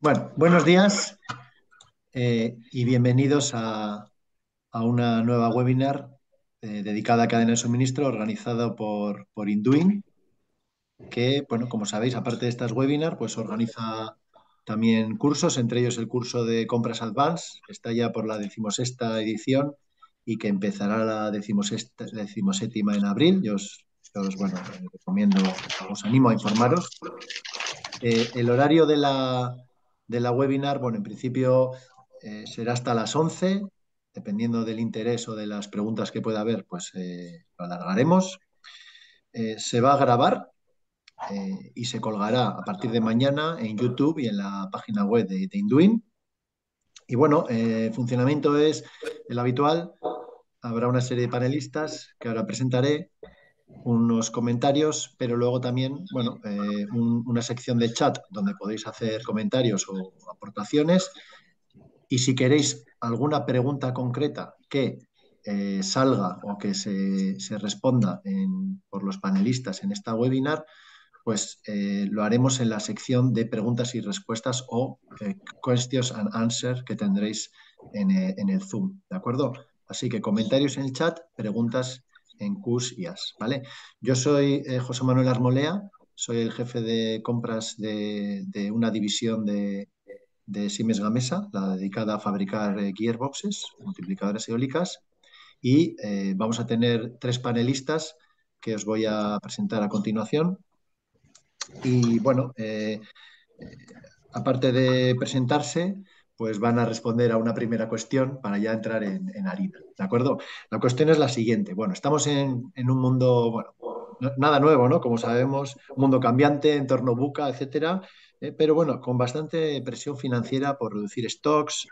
Bueno, buenos días y bienvenidos a una nueva webinar dedicada a cadena de suministro organizado por Induin, que, bueno, como sabéis, aparte de estas webinars, pues organiza también cursos, entre ellos el curso de compras advance, que está ya por la 16ª edición y que empezará la 17ª en abril. Bueno, recomiendo, os animo a informaros. El horario de la webinar, bueno, en principio será hasta las 11, dependiendo del interés o de las preguntas que pueda haber, pues lo alargaremos. Se va a grabar y se colgará a partir de mañana en YouTube y en la página web de Induin. Y bueno, el funcionamiento es el habitual. Habrá una serie de panelistas que ahora presentaré, unos comentarios, pero luego también, bueno, una sección de chat donde podéis hacer comentarios o aportaciones. Y si queréis alguna pregunta concreta que salga o que se responda por los panelistas en esta webinar, pues lo haremos en la sección de preguntas y respuestas o questions and answers que tendréis en el Zoom, ¿de acuerdo? Así que comentarios en el chat, preguntas en Qs y As, ¿vale? Yo soy José Manuel Armolea, soy el jefe de compras de una división de Siemens Gamesa, la dedicada a fabricar gearboxes, multiplicadores eólicas, y vamos a tener tres panelistas que os voy a presentar a continuación. Y bueno, aparte de presentarse, pues van a responder a una primera cuestión para ya entrar en harina, ¿de acuerdo? La cuestión es la siguiente. Bueno, estamos en un mundo, bueno, nada nuevo, ¿no? Como sabemos, mundo cambiante, entorno buca, etcétera, pero bueno, con bastante presión financiera por reducir stocks,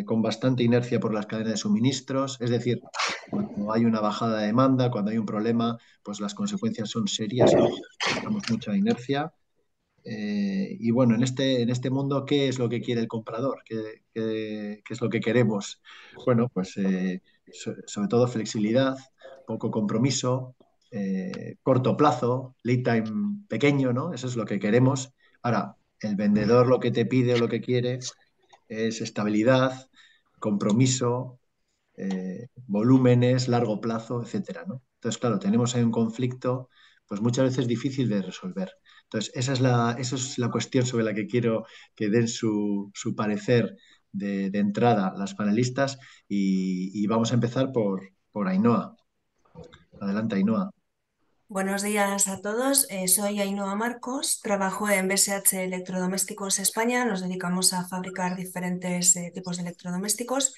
con bastante inercia por las cadenas de suministros, es decir, cuando hay una bajada de demanda, cuando hay un problema, pues las consecuencias son serias, ¿no? Tenemos mucha inercia. Y bueno, en este mundo, ¿qué es lo que quiere el comprador? ¿Qué es lo que queremos? Bueno, pues sobre todo flexibilidad, poco compromiso, corto plazo, lead time pequeño, ¿no? Eso es lo que queremos. Ahora, el vendedor lo que te pide o lo que quiere es estabilidad, compromiso, volúmenes, largo plazo, etcétera, ¿no? Entonces, claro, tenemos ahí un conflicto, pues muchas veces difícil de resolver. Entonces, esa es la cuestión sobre la que quiero que den su parecer de entrada las panelistas y vamos a empezar por Ainhoa. Adelante, Ainhoa. Buenos días a todos. Soy Ainhoa Marcos, trabajo en BSH Electrodomésticos España. Nos dedicamos a fabricar diferentes tipos de electrodomésticos.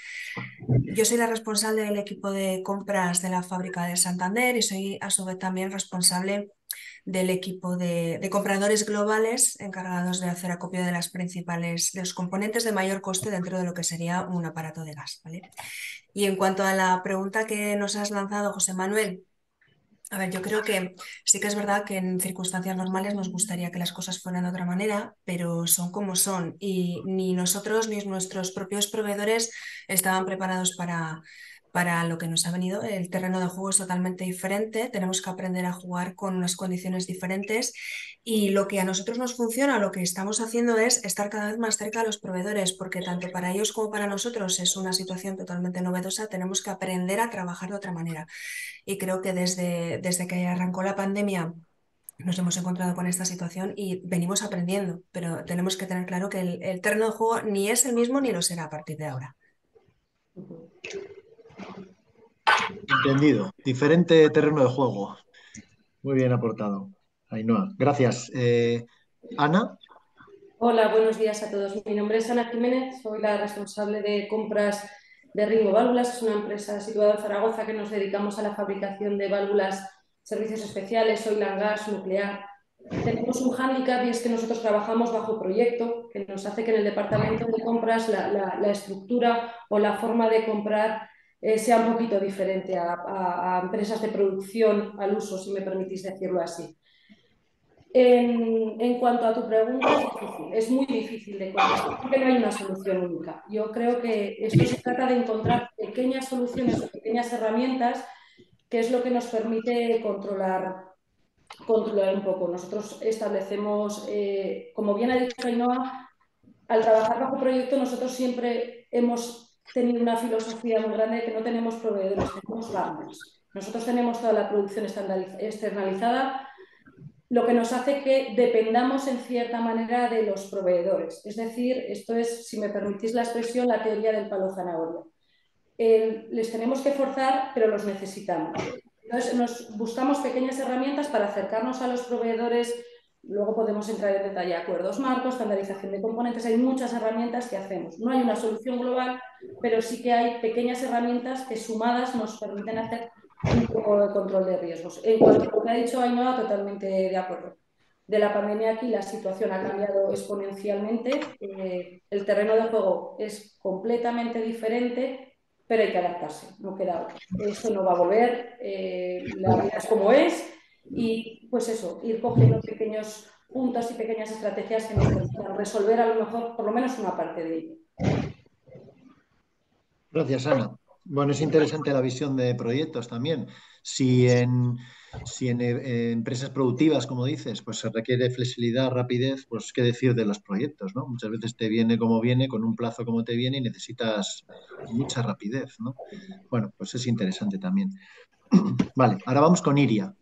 Yo soy la responsable del equipo de compras de la fábrica de Santander y soy a su vez también responsable del equipo de compradores globales encargados de hacer acopio de de los componentes de mayor coste dentro de lo que sería un aparato de gas, ¿vale? Y en cuanto a la pregunta que nos has lanzado, José Manuel, a ver, yo creo que sí que es verdad que en circunstancias normales nos gustaría que las cosas fueran de otra manera, pero son como son y ni nosotros ni nuestros propios proveedores estaban preparados para lo que nos ha venido. El terreno de juego es totalmente diferente, tenemos que aprender a jugar con unas condiciones diferentes y lo que a nosotros nos funciona, lo que estamos haciendo es estar cada vez más cerca de los proveedores, porque tanto para ellos como para nosotros es una situación totalmente novedosa, tenemos que aprender a trabajar de otra manera. Y creo que desde que arrancó la pandemia nos hemos encontrado con esta situación y venimos aprendiendo, pero tenemos que tener claro que el terreno de juego ni es el mismo ni lo será a partir de ahora. Entendido. Diferente terreno de juego. Muy bien aportado, Ainhoa. Gracias. Ana. Hola, buenos días a todos. Mi nombre es Ana Jiménez, soy la responsable de compras de Ringo Válvulas. Es una empresa situada en Zaragoza que nos dedicamos a la fabricación de válvulas, servicios especiales, oil and gas, nuclear. Tenemos un hándicap y es que nosotros trabajamos bajo proyecto, que nos hace que en el departamento de compras la estructura o la forma de comprar sea un poquito diferente a empresas de producción al uso, si me permitís decirlo así. En cuanto a tu pregunta, es difícil, es muy difícil de contestar porque no hay una solución única. Yo creo que esto se trata de encontrar pequeñas soluciones o pequeñas herramientas que es lo que nos permite controlar un poco. Nosotros establecemos, como bien ha dicho Ainhoa, al trabajar bajo proyecto nosotros siempre hemos tenido una filosofía muy grande de que no tenemos proveedores, tenemos partners. Nosotros tenemos toda la producción externalizada, lo que nos hace que dependamos en cierta manera de los proveedores. Es decir, esto es, si me permitís la expresión, la teoría del palo zanahoria. Les tenemos que forzar, pero los necesitamos. Entonces, nos buscamos pequeñas herramientas para acercarnos a los proveedores. Luego podemos entrar en detalle, acuerdos marcos, estandarización de componentes. Hay muchas herramientas que hacemos. No hay una solución global, pero sí que hay pequeñas herramientas que sumadas nos permiten hacer un poco de control de riesgos. En cuanto a lo que ha dicho Ainhoa, totalmente de acuerdo. De la pandemia aquí la situación ha cambiado exponencialmente. El terreno de juego es completamente diferente, pero hay que adaptarse, no queda otra. Esto no va a volver, la vida es como es y pues eso, ir cogiendo pequeños puntos y pequeñas estrategias que nos permitan resolver a lo mejor por lo menos una parte de ello. Gracias, Ana. Bueno, es interesante la visión de proyectos también. Si en empresas productivas, como dices, pues se requiere flexibilidad, rapidez, pues qué decir de los proyectos, ¿no? Muchas veces te viene como viene, con un plazo como te viene y necesitas mucha rapidez, ¿no? Bueno, pues es interesante también. Vale, ahora vamos con Iria.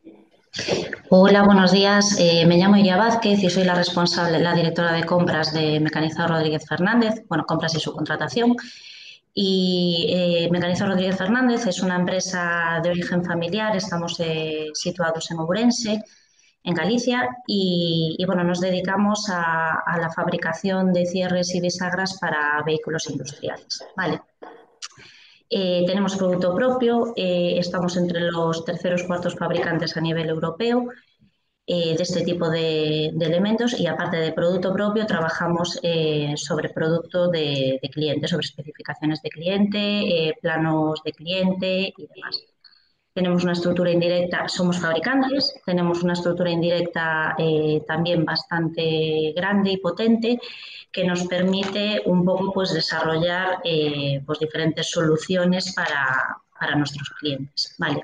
Hola, buenos días. Me llamo Iria Vázquez y soy la responsable, la directora de compras de Mecanizado Rodríguez Fernández, bueno, compras y subcontratación. Y Mecanizado Rodríguez Fernández es una empresa de origen familiar, estamos situados en Ourense, en Galicia, y bueno, nos dedicamos a la fabricación de cierres y bisagras para vehículos industriales. Vale. Tenemos producto propio, estamos entre los terceros cuartos fabricantes a nivel europeo de este tipo de elementos y aparte de producto propio trabajamos sobre producto de cliente, sobre especificaciones de cliente, planos de cliente y demás. Tenemos una estructura indirecta, somos fabricantes, tenemos una estructura indirecta también bastante grande y potente que nos permite un poco pues, desarrollar pues, diferentes soluciones para nuestros clientes. Vale.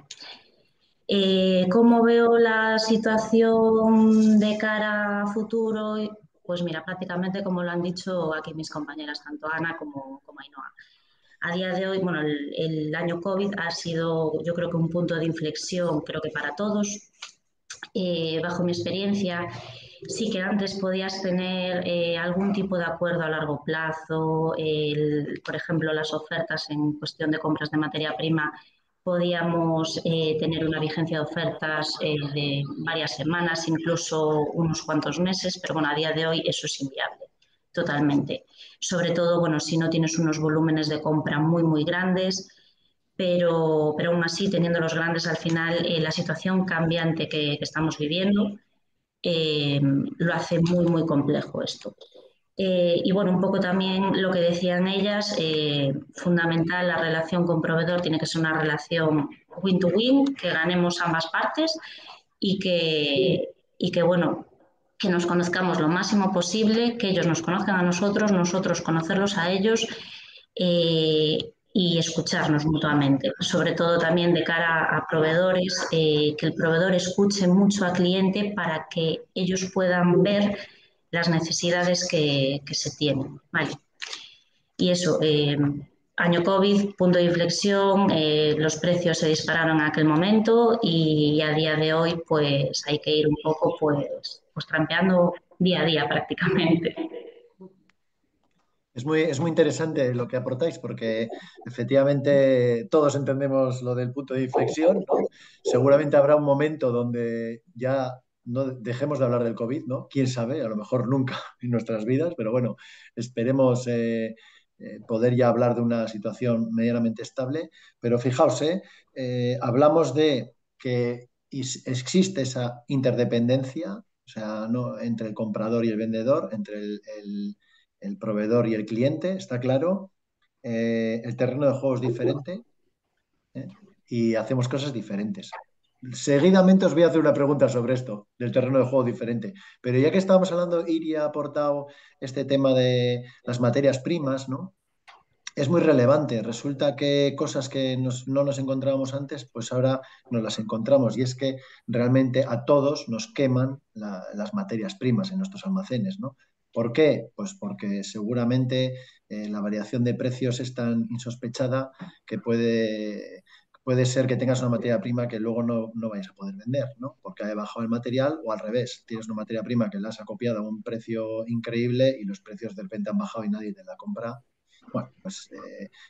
¿Cómo veo la situación de cara a futuro? Pues mira, prácticamente como lo han dicho aquí mis compañeras, tanto Ana como Ainhoa. A día de hoy, bueno, el año COVID ha sido, yo creo que un punto de inflexión, creo que para todos. Bajo mi experiencia, sí que antes podías tener algún tipo de acuerdo a largo plazo, por ejemplo, las ofertas en cuestión de compras de materia prima, podíamos tener una vigencia de ofertas de varias semanas, incluso unos cuantos meses, pero bueno, a día de hoy eso es inviable, totalmente. Sobre todo, bueno, si no tienes unos volúmenes de compra muy grandes, pero aún así, teniendo los grandes al final, la situación cambiante que estamos viviendo lo hace muy complejo esto. Y bueno, un poco también lo que decían ellas, fundamental la relación con proveedor tiene que ser una relación win-to-win, que ganemos ambas partes y que bueno, que nos conozcamos lo máximo posible, que ellos nos conozcan a nosotros, nosotros conocerlos a ellos y escucharnos mutuamente, sobre todo también de cara a proveedores, que el proveedor escuche mucho al cliente para que ellos puedan ver las necesidades que se tienen. Vale. Y eso, año COVID, punto de inflexión, los precios se dispararon en aquel momento y a día de hoy pues hay que ir un poco pues trampeando día a día prácticamente. Es muy interesante lo que aportáis porque efectivamente todos entendemos lo del punto de inflexión, ¿no? Seguramente habrá un momento donde ya no dejemos de hablar del COVID, ¿no? Quién sabe, a lo mejor nunca en nuestras vidas, pero bueno, esperemos poder ya hablar de una situación medianamente estable. Pero fijaos, hablamos de que existe esa interdependencia, o sea, ¿no? Entre el comprador y el vendedor, entre el proveedor y el cliente, está claro. El terreno de juego es diferente, ¿eh? Y hacemos cosas diferentes. Seguidamente os voy a hacer una pregunta sobre esto, del terreno de juego diferente. Pero ya que estábamos hablando, Iria ha aportado este tema de las materias primas, ¿no? Es muy relevante. Resulta que cosas que no nos encontrábamos antes, pues ahora nos las encontramos. Y es que realmente a todos nos queman las materias primas en nuestros almacenes, ¿no? ¿Por qué? Pues porque porque seguramente la variación de precios es tan insospechada que puede ser que tengas una materia prima que luego no vayas a poder vender, ¿no? Porque ha bajado el material, o al revés, tienes una materia prima que la has acopiado a un precio increíble y los precios de repente han bajado y nadie te la compra. Bueno, pues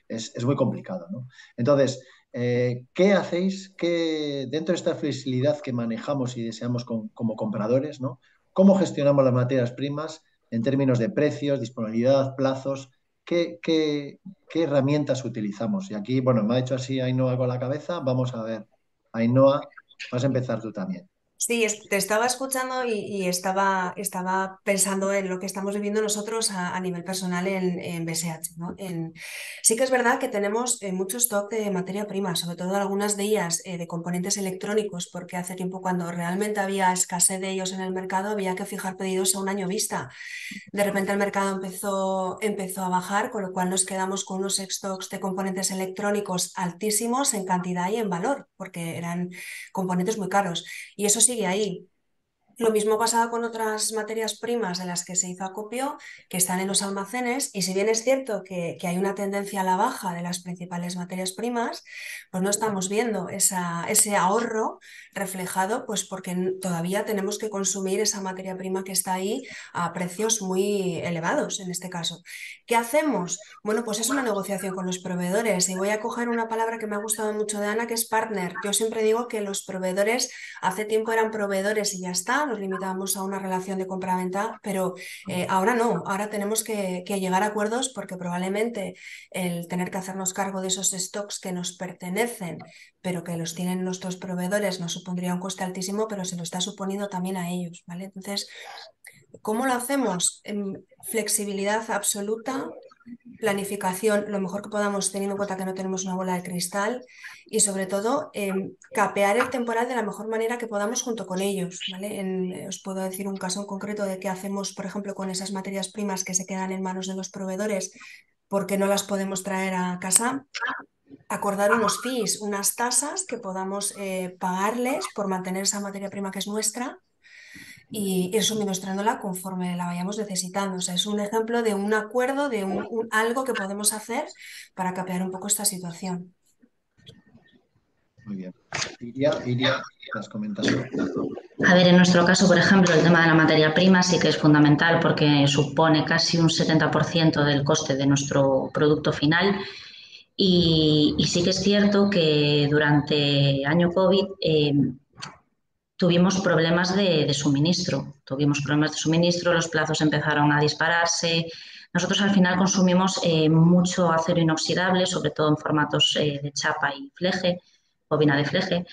es muy complicado, ¿no? Entonces, ¿qué hacéis dentro de esta flexibilidad que manejamos y deseamos como compradores, ¿no? ¿Cómo gestionamos las materias primas en términos de precios, disponibilidad, plazos? ¿Qué herramientas utilizamos? Y aquí, bueno, me ha hecho así Ainhoa con la cabeza. Vamos a ver, Ainhoa, vas a empezar tú también. Sí, te estaba escuchando y estaba pensando en lo que estamos viviendo nosotros a nivel personal en BSH, ¿no? Sí que es verdad que tenemos mucho stock de materia prima, sobre todo algunas de ellas de componentes electrónicos, porque hace tiempo cuando realmente había escasez de ellos en el mercado había que fijar pedidos a un año vista. De repente el mercado empezó a bajar, con lo cual nos quedamos con unos stocks de componentes electrónicos altísimos en cantidad y en valor, porque eran componentes muy caros. Y eso sigue ahí. Lo mismo pasaba con otras materias primas de las que se hizo acopio, que están en los almacenes, y si bien es cierto que hay una tendencia a la baja de las principales materias primas, pues no estamos viendo ese ahorro reflejado, pues porque todavía tenemos que consumir esa materia prima que está ahí a precios muy elevados en este caso. ¿Qué hacemos? Bueno, pues es una negociación con los proveedores, y voy a coger una palabra que me ha gustado mucho de Ana, que es partner. Yo siempre digo que los proveedores hace tiempo eran proveedores y ya está, nos limitábamos a una relación de compra-venta, pero ahora no, ahora tenemos que llegar a acuerdos, porque probablemente el tener que hacernos cargo de esos stocks que nos pertenecen, pero que los tienen nuestros proveedores, nos supondría un coste altísimo, pero se lo está suponiendo también a ellos, ¿vale? Entonces, ¿cómo lo hacemos? Flexibilidad absoluta, planificación lo mejor que podamos, teniendo en cuenta que no tenemos una bola de cristal, y sobre todo capear el temporal de la mejor manera que podamos junto con ellos, ¿vale? Os puedo decir un caso en concreto de qué hacemos, por ejemplo, con esas materias primas que se quedan en manos de los proveedores porque no las podemos traer a casa. Acordar unos fees, unas tasas que podamos pagarles por mantener esa materia prima que es nuestra, y ir suministrándola conforme la vayamos necesitando. O sea, es un ejemplo de un acuerdo, de algo que podemos hacer para capear un poco esta situación. Muy bien. Iria, las comentas tú. A ver, en nuestro caso, por ejemplo, el tema de la materia prima sí que es fundamental porque supone casi un 70% del coste de nuestro producto final. Y sí que es cierto que durante año COVID tuvimos problemas de suministro. Tuvimos problemas de suministro, los plazos empezaron a dispararse. Nosotros al final consumimos mucho acero inoxidable, sobre todo en formatos de chapa y fleje, bobina de fleje.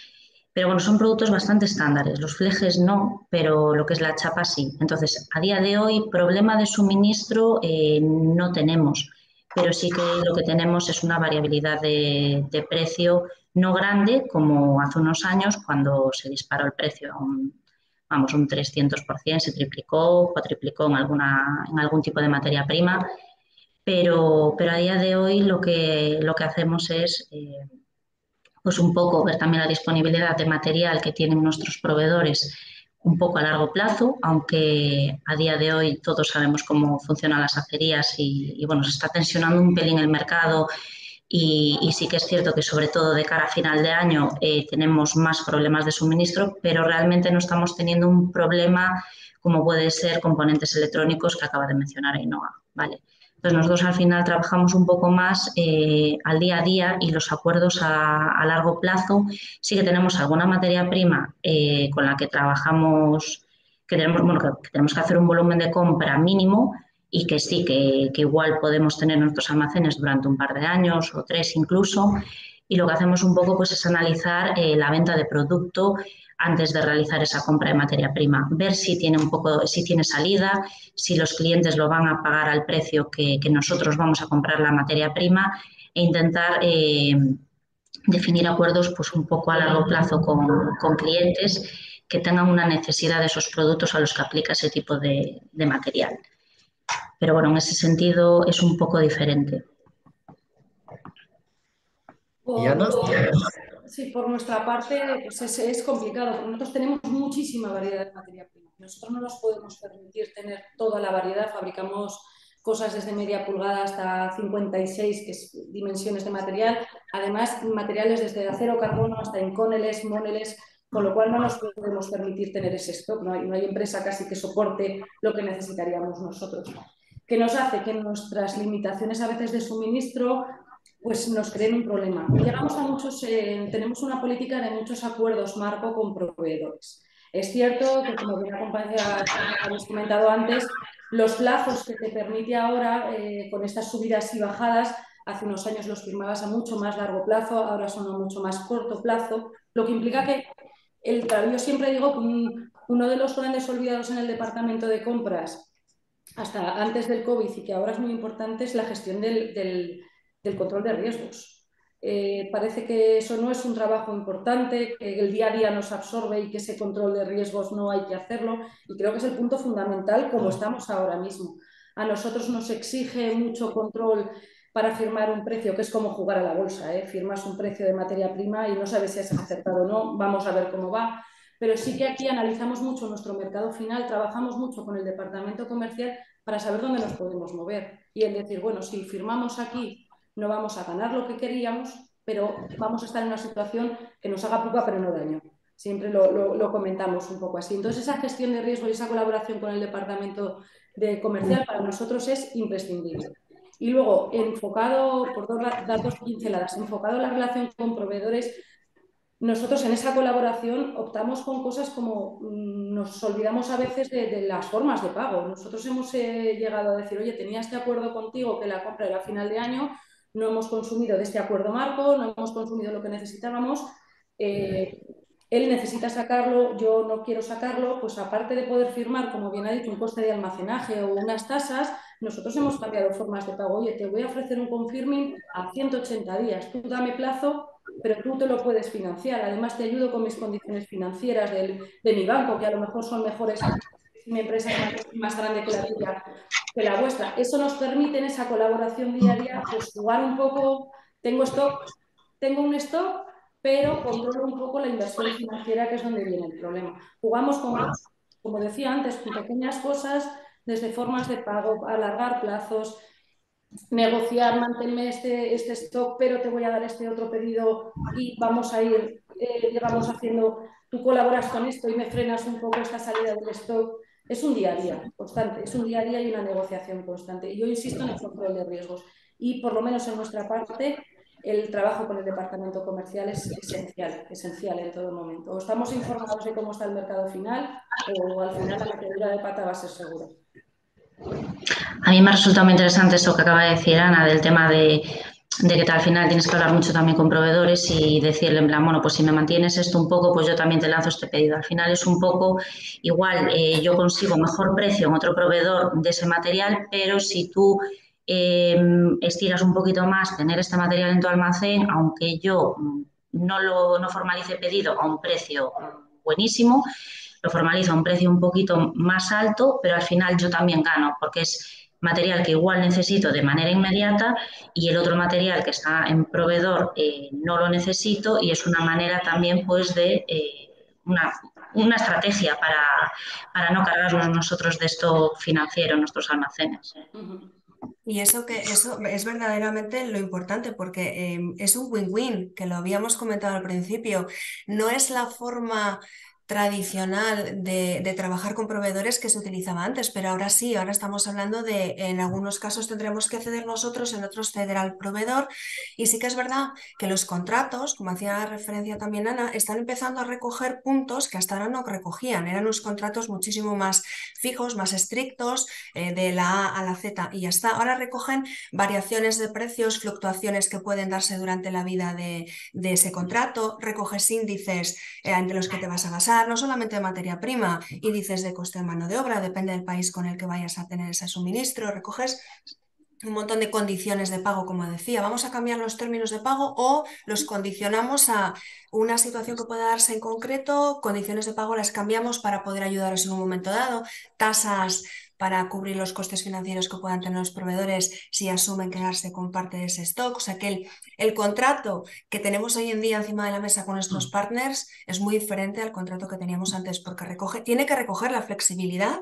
Pero bueno, son productos bastante estándares. Los flejes no, pero lo que es la chapa sí. Entonces, a día de hoy, problema de suministro no tenemos, pero sí que lo que tenemos es una variabilidad de precio no grande como hace unos años cuando se disparó el precio a un 300%, se triplicó, cuatriplicó en algún tipo de materia prima, pero a día de hoy lo que hacemos es pues un poco ver también la disponibilidad de material que tienen nuestros proveedores un poco a largo plazo, aunque a día de hoy todos sabemos cómo funcionan las acerías y bueno, se está tensionando un pelín el mercado y sí que es cierto que sobre todo de cara a final de año tenemos más problemas de suministro, pero realmente no estamos teniendo un problema como puede ser componentes electrónicos que acaba de mencionar Ainhoa, ¿vale? Entonces nosotros al final trabajamos un poco más al día a día y los acuerdos a largo plazo. Sí que tenemos alguna materia prima con la que trabajamos, que tenemos que hacer un volumen de compra mínimo y que sí, que igual podemos tener nuestros almacenes durante un par de años o 3 incluso. Y lo que hacemos un poco pues, es analizar la venta de producto antes de realizar esa compra de materia prima, ver si tiene salida, si los clientes lo van a pagar al precio que nosotros vamos a comprar la materia prima e intentar definir acuerdos pues, un poco a largo plazo con clientes que tengan una necesidad de esos productos a los que aplica ese tipo de material. Pero bueno, en ese sentido es un poco diferente. ¿Y Ana? Sí, por nuestra parte pues es complicado, porque nosotros tenemos muchísima variedad de materia prima. Nosotros no nos podemos permitir tener toda la variedad, fabricamos cosas desde media pulgada hasta 56, que es dimensiones de material. Además, materiales desde acero carbono hasta incóneles, móneles, con lo cual no nos podemos permitir tener ese stock. No hay empresa casi que soporte lo que necesitaríamos nosotros. ¿Qué nos hace? Que nuestras limitaciones a veces de suministro pues nos creen un problema. Llegamos a muchos, tenemos una política de muchos acuerdos marco con proveedores. Es cierto que, como bien habéis comentado antes, los plazos que te permite ahora, con estas subidas y bajadas, hace unos años los firmabas a mucho más largo plazo, ahora son a mucho más corto plazo, lo que implica que yo siempre digo que uno de los grandes olvidados en el departamento de compras, hasta antes del COVID y que ahora es muy importante, es la gestión del control de riesgos. Parece que eso no es un trabajo importante, que el día a día nos absorbe y que ese control de riesgos no hay que hacerlo, y creo que es el punto fundamental como estamos ahora mismo. A nosotros nos exige mucho control para firmar un precio, que es como jugar a la bolsa, ¿eh? Firmas un precio de materia prima y no sabes si has acertado o no, vamos a ver cómo va. Pero sí que aquí analizamos mucho nuestro mercado final, trabajamos mucho con el departamento comercial para saber dónde nos podemos mover. Y el decir, bueno, si firmamos aquí no vamos a ganar lo que queríamos, pero vamos a estar en una situación que nos haga pupa pero no daño. Siempre lo comentamos un poco así. Entonces, esa gestión de riesgo y esa colaboración con el departamento de comercial para nosotros es imprescindible. Y luego, enfocado, por dar dos pinceladas, enfocado en la relación con proveedores, nosotros en esa colaboración optamos con cosas como nos olvidamos a veces de las formas de pago. Nosotros hemos llegado a decir, oye, tenía este acuerdo contigo que la compra era a final de año, no hemos consumido de este acuerdo marco, no hemos consumido lo que necesitábamos, él necesita sacarlo, yo no quiero sacarlo, pues aparte de poder firmar, como bien ha dicho, un coste de almacenaje o unas tasas, nosotros hemos cambiado formas de pago. Oye, te voy a ofrecer un confirming a 180 días, tú dame plazo, pero tú te lo puedes financiar. Además, te ayudo con mis condiciones financieras de mi banco, que a lo mejor son mejores si mi empresa es más grande que la tuya, que la vuestra. Eso nos permite en esa colaboración diaria pues, jugar un poco, tengo un stock, pero controlo un poco la inversión financiera, que es donde viene el problema. Jugamos con, como decía antes, con pequeñas cosas, desde formas de pago, alargar plazos, negociar, manténme este stock, pero te voy a dar este otro pedido y vamos a ir, digamos, haciendo, tú colaboras con esto y me frenas un poco esta salida del stock. Es un día a día constante, es un día a día y una negociación constante. Y yo insisto en el control de riesgos. Y por lo menos en nuestra parte, el trabajo con el departamento comercial es esencial en todo momento. O estamos informados de cómo está el mercado final, o al final la metedura de pata va a ser segura. A mí me resulta muy interesante eso que acaba de decir Ana, del tema de que al final tienes que hablar mucho también con proveedores y decirle en plan, bueno, pues si me mantienes esto un poco, pues yo también te lanzo este pedido. Al final es un poco igual, yo consigo mejor precio en otro proveedor de ese material, pero si tú estiras un poquito más tener este material en tu almacén, aunque yo no formalice pedido a un precio buenísimo, lo formalizo a un precio un poquito más alto, pero al final yo también gano, porque es material que igual necesito de manera inmediata y el otro material que está en proveedor no lo necesito, y es una manera también pues de una estrategia para no cargarnos nosotros de esto financiero en nuestros almacenes. Y eso es verdaderamente lo importante, porque es un win-win, que lo habíamos comentado al principio. No es la forma tradicional de trabajar con proveedores que se utilizaba antes, pero ahora sí, ahora estamos hablando de, en algunos casos tendremos que ceder nosotros, en otros ceder al proveedor, y sí que es verdad que los contratos, como hacía referencia también Ana, están empezando a recoger puntos que hasta ahora no recogían, eran unos contratos muchísimo más fijos, más estrictos, de la A a la Z y ya está. Ahora recogen variaciones de precios, fluctuaciones que pueden darse durante la vida de ese contrato, recoges índices entre los que te vas a basar, no solamente de materia prima, índices de coste de mano de obra, depende del país con el que vayas a tener ese suministro, recoges un montón de condiciones de pago, como decía, vamos a cambiar los términos de pago o los condicionamos a una situación que pueda darse en concreto, condiciones de pago las cambiamos para poder ayudaros en un momento dado, tasas para cubrir los costes financieros que puedan tener los proveedores si asumen quedarse con parte de ese stock. O sea que el contrato que tenemos hoy en día encima de la mesa con nuestros partners es muy diferente al contrato que teníamos antes, porque tiene que recoger la flexibilidad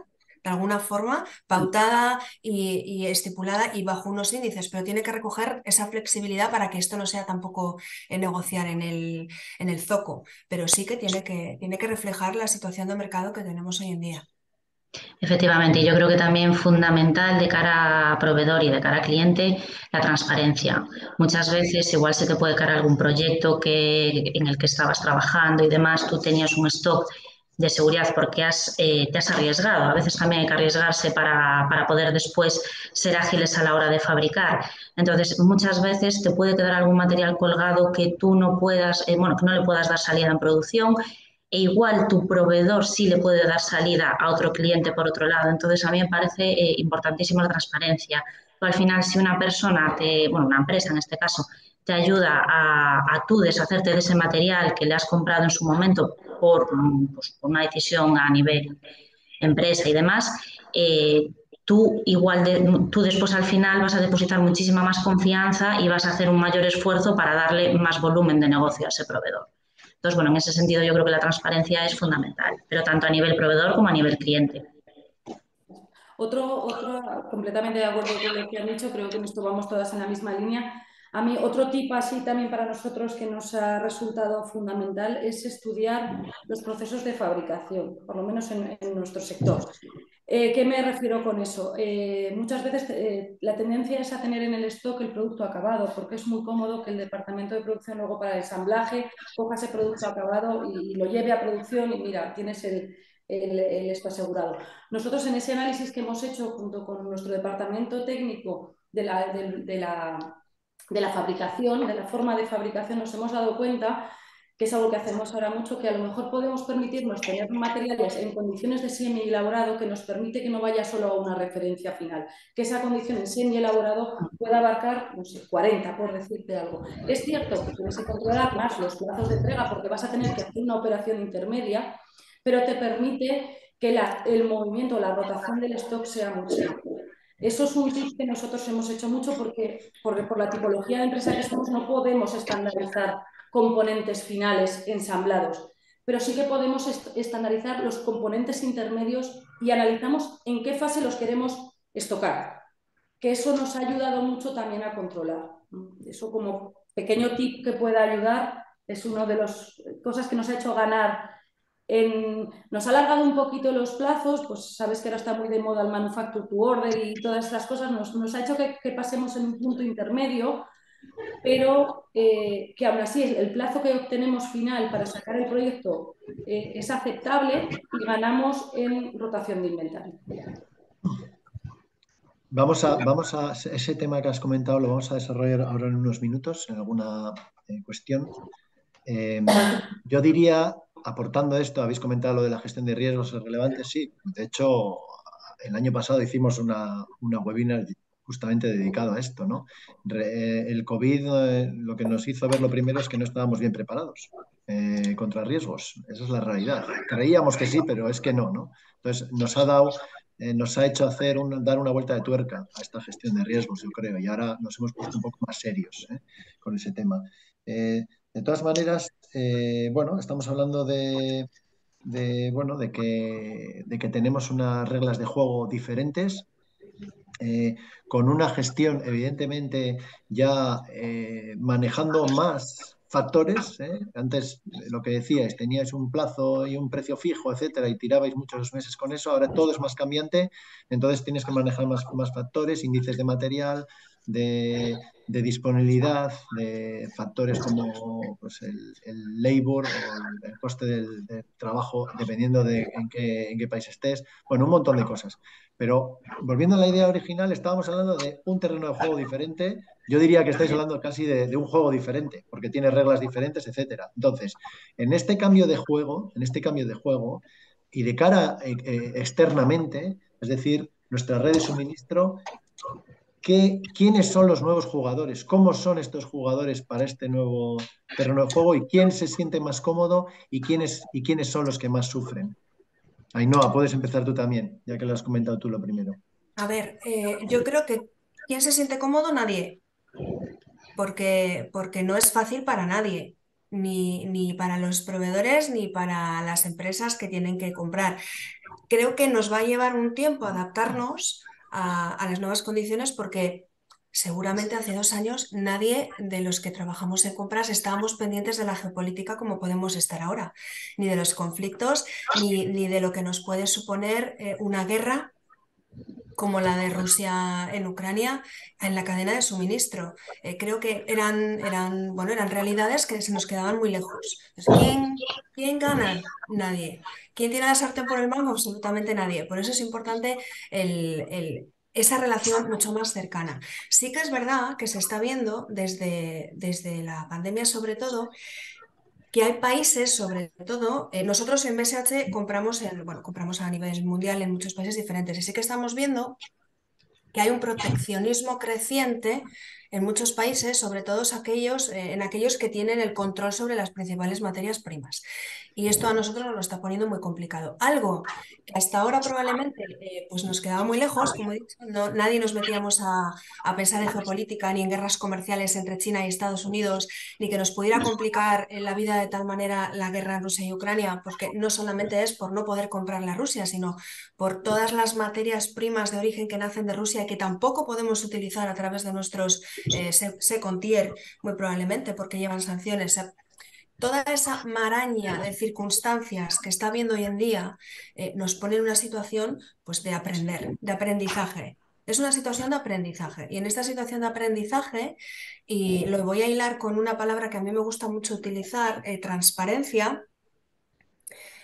de alguna forma, pautada y estipulada y bajo unos índices, pero tiene que recoger esa flexibilidad para que esto no sea tampoco negociar en el zoco, pero sí que tiene que reflejar la situación de mercado que tenemos hoy en día. Efectivamente, y yo creo que también fundamental de cara a proveedor y de cara a cliente la transparencia. Muchas veces igual se te puede caer algún proyecto en el que estabas trabajando y demás, tú tenías un stock de seguridad porque te has arriesgado. A veces también hay que arriesgarse para poder después ser ágiles a la hora de fabricar. Entonces, muchas veces te puede quedar algún material colgado que tú no puedas, bueno, que no le puedas dar salida en producción e igual tu proveedor sí le puede dar salida a otro cliente por otro lado. Entonces, a mí me parece importantísima la transparencia. Tú, al final, si una persona, bueno, una empresa en este caso, te ayuda a tú deshacerte de ese material que le has comprado en su momento pues, por una decisión a nivel empresa y demás, tú después al final vas a depositar muchísima más confianza y vas a hacer un mayor esfuerzo para darle más volumen de negocio a ese proveedor. Entonces, bueno, en ese sentido yo creo que la transparencia es fundamental, pero tanto a nivel proveedor como a nivel cliente. Completamente de acuerdo con lo que han dicho, creo que en esto vamos todas en la misma línea. A mí, otro tip así también para nosotros que nos ha resultado fundamental es estudiar los procesos de fabricación, por lo menos en nuestro sector. ¿Qué me refiero con eso? Muchas veces la tendencia es a tener en el stock el producto acabado, porque es muy cómodo que el departamento de producción luego para el ensamblaje coja ese producto acabado y lo lleve a producción y mira, tienes esto asegurado. Nosotros en ese análisis que hemos hecho junto con nuestro departamento técnico de la fabricación, de la forma de fabricación, nos hemos dado cuenta que es algo que hacemos ahora mucho, que a lo mejor podemos permitirnos tener materiales en condiciones de semi-elaborado que nos permite que no vaya solo a una referencia final, que esa condición en semi-elaborado pueda abarcar, no sé, 40, por decirte algo. Es cierto que tienes que controlar más los plazos de entrega porque vas a tener que hacer una operación intermedia, pero te permite que el movimiento, la rotación del stock sea mucho mejor. Eso es un tip que nosotros hemos hecho mucho porque por la tipología de empresa que somos no podemos estandarizar componentes finales ensamblados, pero sí que podemos estandarizar los componentes intermedios y analizamos en qué fase los queremos estocar, que eso nos ha ayudado mucho también a controlar. Eso como pequeño tip que pueda ayudar es una de las cosas que nos ha hecho ganar. Nos ha alargado un poquito los plazos, pues sabes que ahora está muy de moda el manufacture to order y todas estas cosas, nos ha hecho que pasemos en un punto intermedio, pero que aún así el plazo que obtenemos final para sacar el proyecto es aceptable y ganamos en rotación de inventario. Vamos a ese tema que has comentado, lo vamos a desarrollar ahora en unos minutos, en alguna cuestión. Yo diría, aportando esto, habéis comentado lo de la gestión de riesgos, es relevante, sí. De hecho, el año pasado hicimos una webinar justamente dedicado a esto, ¿no? El COVID lo que nos hizo ver lo primero es que no estábamos bien preparados contra riesgos. Esa es la realidad. Creíamos que sí, pero es que no, ¿no? Entonces, nos ha hecho dar una vuelta de tuerca a esta gestión de riesgos, yo creo, y ahora nos hemos puesto un poco más serios con ese tema. De todas maneras, bueno, estamos hablando bueno, de que tenemos unas reglas de juego diferentes, con una gestión, evidentemente, ya manejando más factores. Antes, lo que decíais, teníais un plazo y un precio fijo, etcétera, y tirabais muchos meses con eso. Ahora todo es más cambiante, entonces tienes que manejar más factores, índices de material, de disponibilidad, de factores como pues, el labor o el coste del trabajo, dependiendo de en qué país estés. Bueno, un montón de cosas. Pero volviendo a la idea original, estábamos hablando de un terreno de juego diferente. Yo diría que estáis hablando casi de un juego diferente, porque tiene reglas diferentes, etcétera. Entonces, en este cambio de juego, y de cara externamente, es decir, nuestra red de suministro, ¿quiénes son los nuevos jugadores? ¿Cómo son estos jugadores para este nuevo terreno de juego? ¿Y quién se siente más cómodo? ¿Y quiénes son los que más sufren? Ainhoa, puedes empezar tú también, ya que lo has comentado tú lo primero. A ver, yo creo que ¿quién se siente cómodo? Nadie, porque no es fácil para nadie. ni para los proveedores ni para las empresas que tienen que comprar. Creo que nos va a llevar un tiempo adaptarnos a las nuevas condiciones porque seguramente hace 2 años nadie de los que trabajamos en compras estábamos pendientes de la geopolítica como podemos estar ahora, ni de los conflictos, ni de lo que nos puede suponer una guerra como la de Rusia en Ucrania en la cadena de suministro. Creo que eran realidades que se nos quedaban muy lejos. Entonces, ¿quién gana? Nadie. ¿Quién tiene la sartén por el mango? Absolutamente nadie. Por eso es importante esa relación mucho más cercana. Sí que es verdad que se está viendo desde la pandemia sobre todo que hay países, sobre todo, nosotros en BSH compramos a nivel mundial en muchos países diferentes y sí que estamos viendo que hay un proteccionismo creciente en muchos países, sobre todo en aquellos que tienen el control sobre las principales materias primas. Y esto a nosotros nos lo está poniendo muy complicado. Algo que hasta ahora probablemente pues nos quedaba muy lejos, como he dicho, nadie nos metíamos a pensar en geopolítica ni en guerras comerciales entre China y Estados Unidos, ni que nos pudiera complicar la vida de tal manera la guerra en Rusia y Ucrania, porque no solamente es por no poder comprarle a Rusia, sino por todas las materias primas de origen que nacen de Rusia y que tampoco podemos utilizar a través de nuestros second tier, muy probablemente porque llevan sanciones. Toda esa maraña de circunstancias que está habiendo hoy en día nos pone en una situación pues, de aprender, de aprendizaje. Es una situación de aprendizaje. Y en esta situación de aprendizaje, y lo voy a hilar con una palabra que a mí me gusta mucho utilizar, transparencia,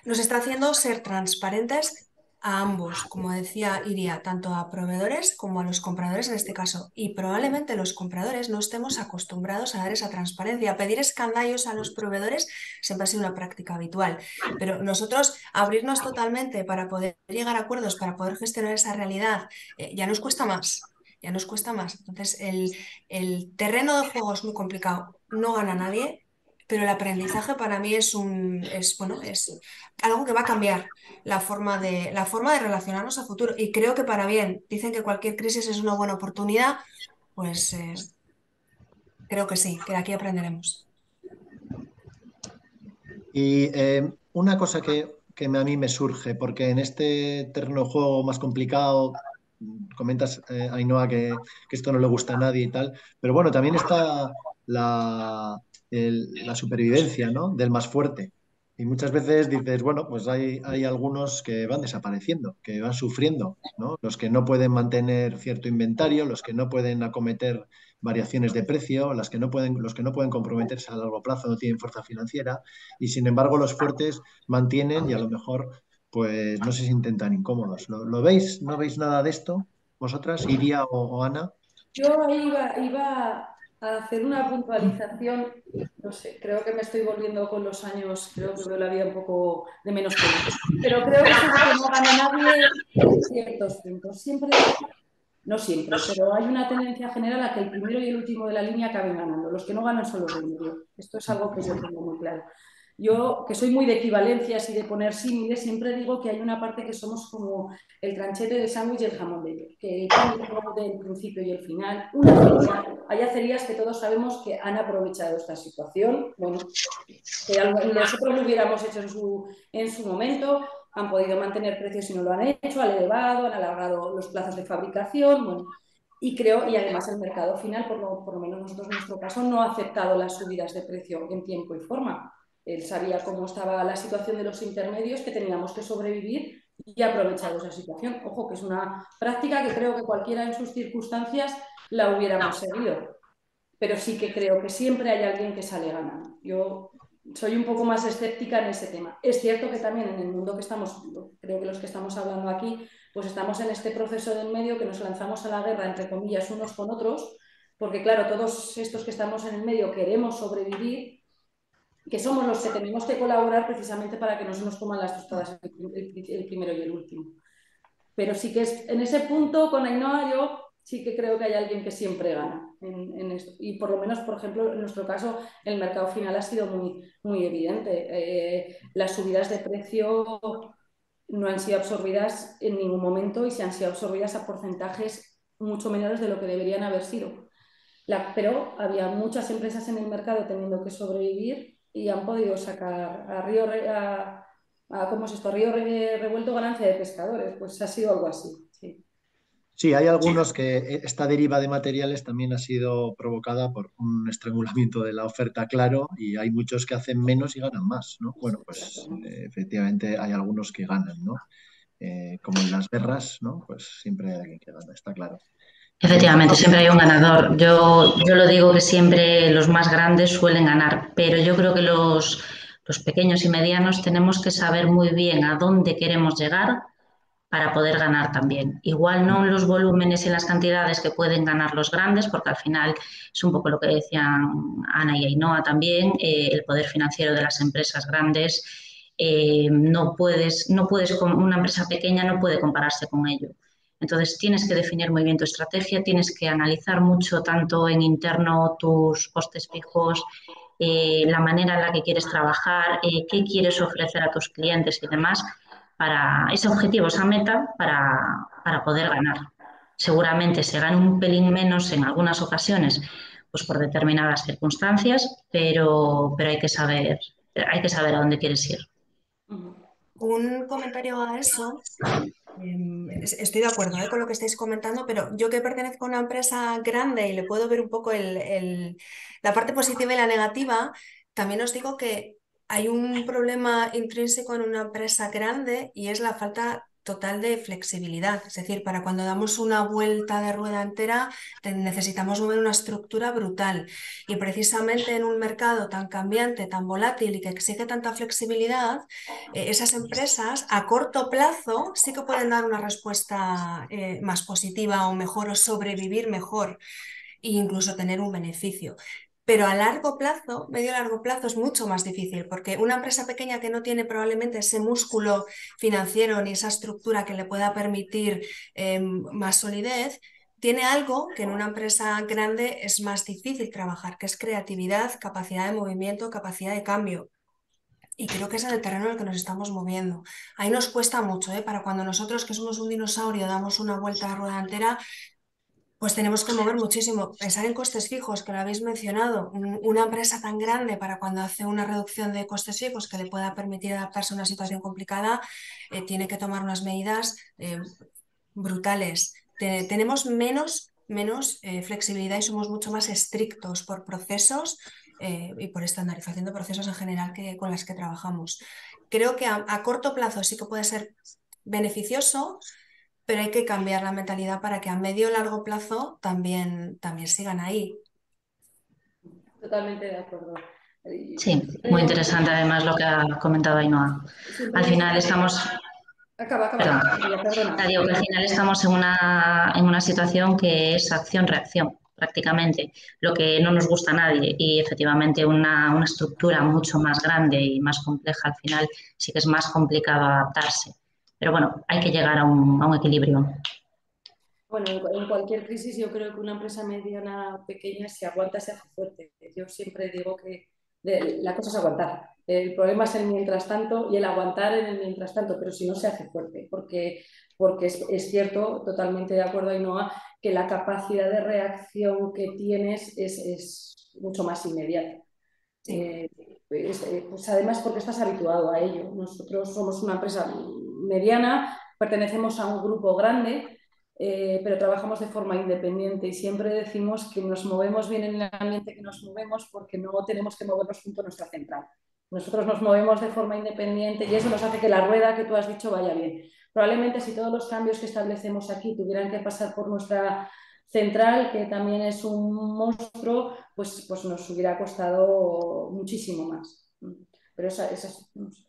nos está haciendo ser transparentes a ambos, como decía Iria, tanto a proveedores como a los compradores en este caso. Y probablemente los compradores no estemos acostumbrados a dar esa transparencia. Pedir escandallos a los proveedores siempre ha sido una práctica habitual. Pero nosotros abrirnos totalmente para poder llegar a acuerdos, para poder gestionar esa realidad, ya nos cuesta más. Ya nos cuesta más. Entonces, el terreno de juego es muy complicado. No gana nadie, pero el aprendizaje para mí es algo que va a cambiar la forma de relacionarnos a futuro. Y creo que para bien, dicen que cualquier crisis es una buena oportunidad, pues creo que sí, que de aquí aprenderemos. Y una cosa que a mí me surge, porque en este terreno de juego más complicado, comentas, Ainhoa, que esto no le gusta a nadie y tal, pero bueno, también está la supervivencia, ¿no? Del más fuerte. Y muchas veces dices, bueno, pues hay algunos que van desapareciendo, que van sufriendo, ¿no? Los que no pueden mantener cierto inventario, los que no pueden acometer variaciones de precio, los que no pueden comprometerse a largo plazo, no tienen fuerza financiera y sin embargo los fuertes mantienen y a lo mejor pues no se sienten tan incómodos. ¿Lo veis? ¿No veis nada de esto vosotras, Iria o Ana? Yo ahí iba a hacer una puntualización, no sé, creo que me estoy volviendo con los años, creo que veo la vida un poco de menos pelo, pero creo que eso es que no gana nadie en ciertos puntos. Siempre, no siempre, pero hay una tendencia general a que el primero y el último de la línea acaben ganando. Los que no ganan son los de medio. Esto es algo que yo tengo muy claro. Yo, que soy muy de equivalencias y de poner símiles, siempre digo que hay una parte que somos como el tranchete de sándwich y el jamón de york, que tiene el principio y el final. Hay acerías que todos sabemos que han aprovechado esta situación, bueno, que nosotros lo hubiéramos hecho en su momento, han podido mantener precios y no lo han hecho, han elevado, han alargado los plazos de fabricación, bueno, y creo, y además el mercado final, por lo menos nosotros en nuestro caso, no ha aceptado las subidas de precio en tiempo y forma. Él sabía cómo estaba la situación de los intermedios, que teníamos que sobrevivir y ha aprovechado esa situación. Ojo, que es una práctica que creo que cualquiera en sus circunstancias la hubiéramos seguido. Pero sí que creo que siempre hay alguien que sale ganando. Yo soy un poco más escéptica en ese tema. Es cierto que también en el mundo que estamos, creo que los que estamos hablando aquí, pues estamos en este proceso del medio que nos lanzamos a la guerra, entre comillas, unos con otros, porque claro, todos estos que estamos en el medio queremos sobrevivir, que somos los que tenemos que colaborar precisamente para que no se nos coman las tostadas el primero y el último. Pero sí que es, en ese punto, con Ainhoa, yo sí que creo que hay alguien que siempre gana en esto. Y por lo menos, por ejemplo, en nuestro caso, el mercado final ha sido muy, muy evidente. Las subidas de precio no han sido absorbidas en ningún momento y se han sido absorbidas a porcentajes mucho menores de lo que deberían haber sido. Pero había muchas empresas en el mercado teniendo que sobrevivir y han podido sacar ¿cómo es esto? A río revuelto ganancia de pescadores. Pues ha sido algo así. Sí. Sí, hay algunos que esta deriva de materiales también ha sido provocada por un estrangulamiento de la oferta claro y hay muchos que hacen menos y ganan más, ¿no? Bueno, pues Exactamente. efectivamente hay algunos que ganan, ¿no? Como en las guerras, ¿no? Pues siempre hay alguien que gana, está claro. Bien, pues Efectivamente, siempre hay un ganador. Yo lo digo que siempre los más grandes suelen ganar, pero yo creo que los pequeños y medianos tenemos que saber muy bien a dónde queremos llegar para poder ganar también. Igual no en los volúmenes y en las cantidades que pueden ganar los grandes, porque al final es un poco lo que decían Ana y Ainhoa también, el poder financiero de las empresas grandes, una empresa pequeña no puede compararse con ello. Entonces tienes que definir muy bien tu estrategia, tienes que analizar mucho tanto en interno tus costes fijos, la manera en la que quieres trabajar, qué quieres ofrecer a tus clientes y demás para ese objetivo, esa meta, para poder ganar. Seguramente se gane un pelín menos en algunas ocasiones, pues por determinadas circunstancias, pero hay que saber a dónde quieres ir. Ujú. Un comentario a eso. Estoy de acuerdo, con lo que estáis comentando, pero yo que pertenezco a una empresa grande y le puedo ver un poco la parte positiva y la negativa, también os digo que hay un problema intrínseco en una empresa grande y es la falta total de flexibilidad. Es decir, para cuando damos una vuelta de rueda entera, necesitamos mover una estructura brutal. Y precisamente en un mercado tan cambiante, tan volátil y que exige tanta flexibilidad, esas empresas a corto plazo sí que pueden dar una respuesta más positiva o mejor o sobrevivir mejor e incluso tener un beneficio. Pero a largo plazo, medio largo plazo, es mucho más difícil porque una empresa pequeña que no tiene probablemente ese músculo financiero ni esa estructura que le pueda permitir más solidez, tiene algo que en una empresa grande es más difícil trabajar, que es creatividad, capacidad de movimiento, capacidad de cambio. Y creo que es en el terreno en el que nos estamos moviendo. Ahí nos cuesta mucho, ¿eh? Para cuando nosotros, que somos un dinosaurio, damos una vuelta a rueda entera, pues tenemos que mover muchísimo. Pensar en costes fijos, que lo habéis mencionado. Una empresa tan grande para cuando hace una reducción de costes fijos que le pueda permitir adaptarse a una situación complicada, tiene que tomar unas medidas brutales. Tenemos menos flexibilidad y somos mucho más estrictos por procesos y por estandarización de procesos en general con las que trabajamos. Creo que a corto plazo sí que puede ser beneficioso, pero hay que cambiar la mentalidad para que a medio y largo plazo también sigan ahí. Totalmente de acuerdo. Sí, muy interesante además lo que ha comentado Ainhoa. Al Siempre final estamos, acaba, perdón, María, ya perdona. digo que al final estamos en una situación que es acción-reacción, prácticamente, lo que no nos gusta a nadie y efectivamente una estructura mucho más grande y más compleja al final sí que es más complicado adaptarse. Pero bueno, hay que llegar a un equilibrio. Bueno, en cualquier crisis yo creo que una empresa mediana o pequeña se aguanta, se hace fuerte. Yo siempre digo que la cosa es aguantar. El problema es el mientras tanto y el aguantar en el mientras tanto, pero si no se hace fuerte, porque es cierto, totalmente de acuerdo, Ainhoa, que la capacidad de reacción que tienes es mucho más inmediata. Sí. Pues además porque estás habituado a ello. Nosotros somos una empresa mediana, pertenecemos a un grupo grande, pero trabajamos de forma independiente y siempre decimos que nos movemos bien en el ambiente que nos movemos porque no tenemos que movernos junto a nuestra central. Nosotros nos movemos de forma independiente y eso nos hace que la rueda que tú has dicho vaya bien. Probablemente si todos los cambios que establecemos aquí tuvieran que pasar por nuestra central, que también es un monstruo, pues nos hubiera costado muchísimo más. Pero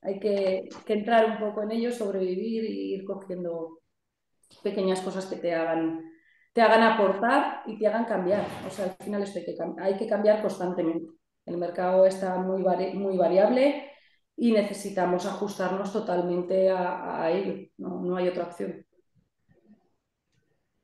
hay que entrar un poco en ello, sobrevivir y ir cogiendo pequeñas cosas que te hagan aportar y te hagan cambiar. O sea, al final esto hay que cambiar constantemente. El mercado está muy variable y necesitamos ajustarnos totalmente a ello. No hay otra opción.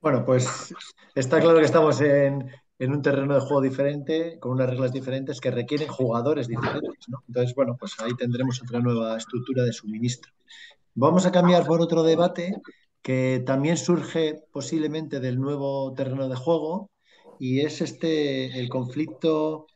Bueno, pues está claro que estamos en un terreno de juego diferente, con unas reglas diferentes que requieren jugadores diferentes, ¿no? Entonces, bueno, pues ahí tendremos otra nueva estructura de suministro. Vamos a cambiar por otro debate que también surge posiblemente del nuevo terreno de juego y es el conflicto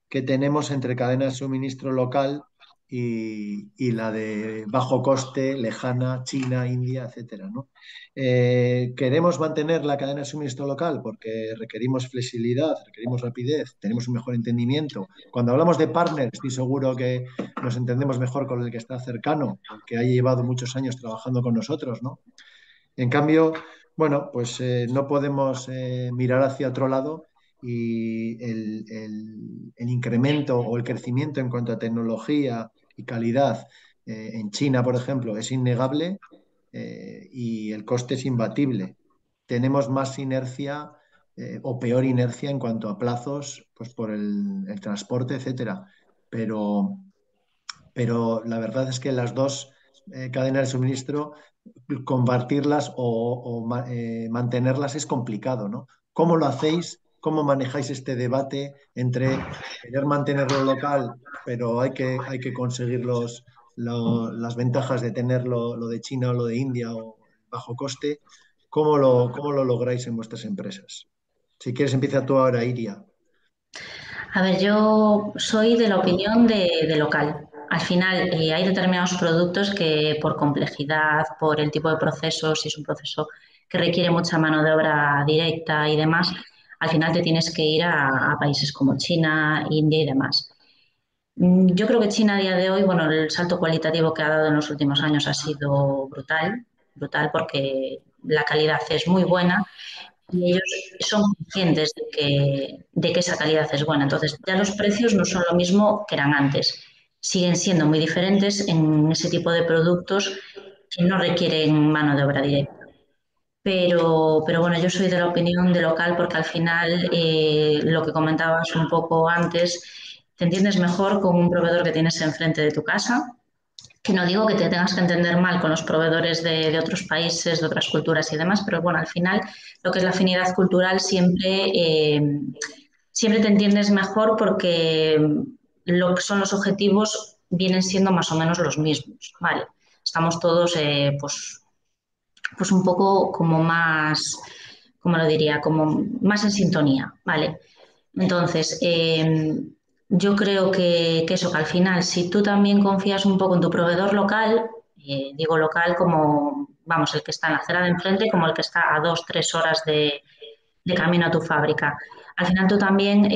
que tenemos entre cadena de suministro local y la de bajo coste, lejana, China, India, etcétera, ¿no? Queremos mantener la cadena de suministro local porque requerimos flexibilidad, requerimos rapidez, tenemos un mejor entendimiento. Cuando hablamos de partner, estoy seguro que nos entendemos mejor con el que está cercano, el que haya llevado muchos años trabajando con nosotros, ¿no? En cambio, bueno, pues no podemos mirar hacia otro lado y el incremento o el crecimiento en cuanto a tecnología y calidad en China, por ejemplo, es innegable y el coste es imbatible. Tenemos más inercia o peor inercia en cuanto a plazos, pues por el transporte, etcétera. Pero, pero la verdad es que las dos cadenas de suministro compartirlas o mantenerlas es complicado, ¿no? ¿Cómo lo hacéis? ¿Cómo manejáis este debate entre querer mantenerlo local, pero hay que conseguir las ventajas de tener lo de China o lo de India o bajo coste? Cómo lo lográis en vuestras empresas? Si quieres, empieza tú ahora, Iria. A ver, yo soy de la opinión de local. Al final, hay determinados productos que por complejidad, por el tipo de procesos, si es un proceso que requiere mucha mano de obra directa y demás, al final te tienes que ir a países como China, India y demás. Yo creo que China a día de hoy, bueno, el salto cualitativo que ha dado en los últimos años ha sido brutal, brutal porque la calidad es muy buena y ellos son conscientes de que esa calidad es buena. Entonces, ya los precios no son lo mismo que eran antes. Siguen siendo muy diferentes en ese tipo de productos que no requieren mano de obra directa. Pero bueno, yo soy de la opinión de local porque al final lo que comentabas un poco antes, te entiendes mejor con un proveedor que tienes enfrente de tu casa, que no digo que te tengas que entender mal con los proveedores de otros países, de otras culturas y demás, pero bueno, al final lo que es la afinidad cultural siempre te entiendes mejor porque lo que son los objetivos vienen siendo más o menos los mismos, ¿vale? Estamos todos pues un poco como más, ¿cómo lo diría? Como más en sintonía, ¿vale? Entonces, yo creo que eso, que al final, si tú también confías un poco en tu proveedor local, digo local como, vamos, el que está en la acera de enfrente, como el que está a 2, 3 horas de camino a tu fábrica. Al final tú también,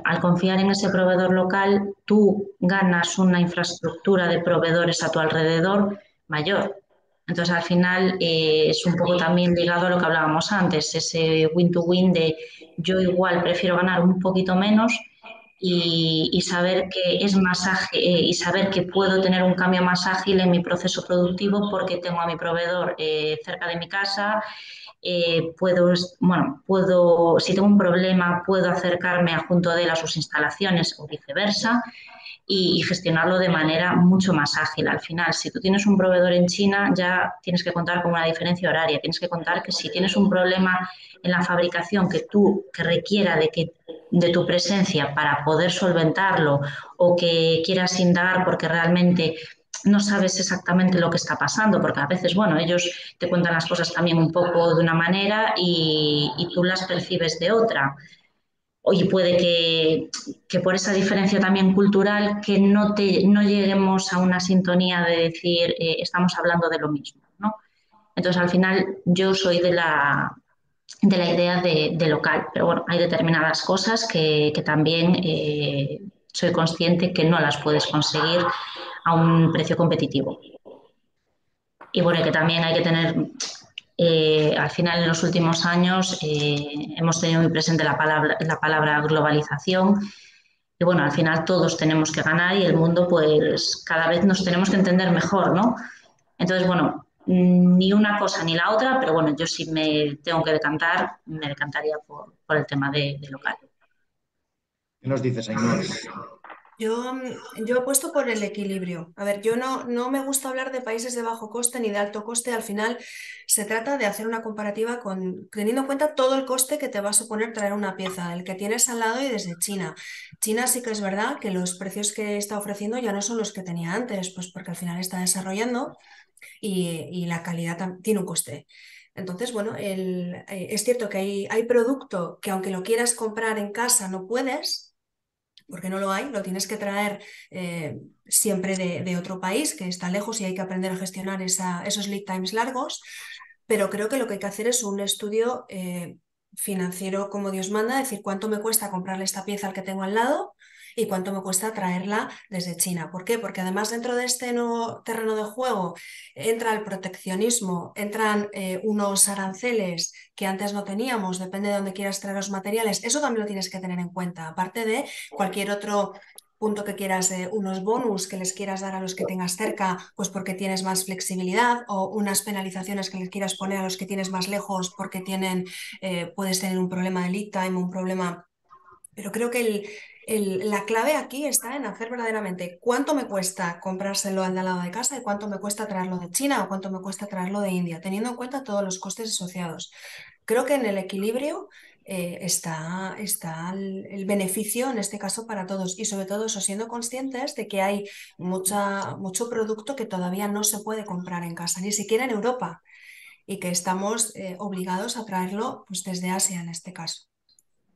al confiar en ese proveedor local, tú ganas una infraestructura de proveedores a tu alrededor mayor. Entonces, al final es un poco también ligado a lo que hablábamos antes, ese win-to-win de yo igual prefiero ganar un poquito menos y saber que es más ágil, y saber que puedo tener un cambio más ágil en mi proceso productivo porque tengo a mi proveedor cerca de mi casa, si tengo un problema, puedo acercarme junto de él a sus instalaciones o viceversa y gestionarlo de manera mucho más ágil. Al final, si tú tienes un proveedor en China, ya tienes que contar con una diferencia horaria, tienes que contar que si tienes un problema en la fabricación que requiera de tu presencia para poder solventarlo o que quieras indagar porque realmente no sabes exactamente lo que está pasando, porque a veces, bueno, ellos te cuentan las cosas también un poco de una manera y tú las percibes de otra. Oye, puede que por esa diferencia también cultural que no lleguemos a una sintonía de decir estamos hablando de lo mismo, ¿no? Entonces, al final, yo soy de la idea de local, pero bueno, hay determinadas cosas que también soy consciente que no las puedes conseguir a un precio competitivo. Y bueno, que también hay que tener, al final en los últimos años hemos tenido muy presente la palabra globalización y bueno, al final todos tenemos que ganar y el mundo pues cada vez nos tenemos que entender mejor, ¿no? Entonces, bueno, ni una cosa ni la otra, pero bueno, yo sí me tengo que decantar, me decantaría por el tema de local. ¿Qué nos dices, Ainhoa? Yo apuesto por el equilibrio. A ver, yo no me gusta hablar de países de bajo coste ni de alto coste. Al final se trata de hacer una comparativa teniendo en cuenta todo el coste que te va a suponer traer una pieza, el que tienes al lado y desde China. China sí que es verdad que los precios que está ofreciendo ya no son los que tenía antes, pues porque al final está desarrollando y la calidad tiene un coste. Entonces, bueno, es cierto que hay producto que aunque lo quieras comprar en casa no puedes. porque no lo hay, lo tienes que traer siempre de otro país que está lejos y hay que aprender a gestionar esos lead times largos, pero creo que lo que hay que hacer es un estudio financiero como Dios manda, decir cuánto me cuesta comprarle esta pieza al que tengo al lado y cuánto me cuesta traerla desde China. ¿Por qué? Porque además dentro de este nuevo terreno de juego entra el proteccionismo, entran unos aranceles que antes no teníamos, depende de dónde quieras traer los materiales. Eso también lo tienes que tener en cuenta, aparte de cualquier otro punto que quieras, unos bonus que les quieras dar a los que tengas cerca, pues porque tienes más flexibilidad, o unas penalizaciones que les quieras poner a los que tienes más lejos porque puedes tener un problema de lead time, un problema. Pero creo que la clave aquí está en hacer verdaderamente cuánto me cuesta comprárselo al de al lado de casa y cuánto me cuesta traerlo de China o cuánto me cuesta traerlo de India, teniendo en cuenta todos los costes asociados. Creo que en el equilibrio está el beneficio en este caso para todos y sobre todo eso, siendo conscientes de que hay mucho producto que todavía no se puede comprar en casa, ni siquiera en Europa, y que estamos obligados a traerlo pues, desde Asia en este caso.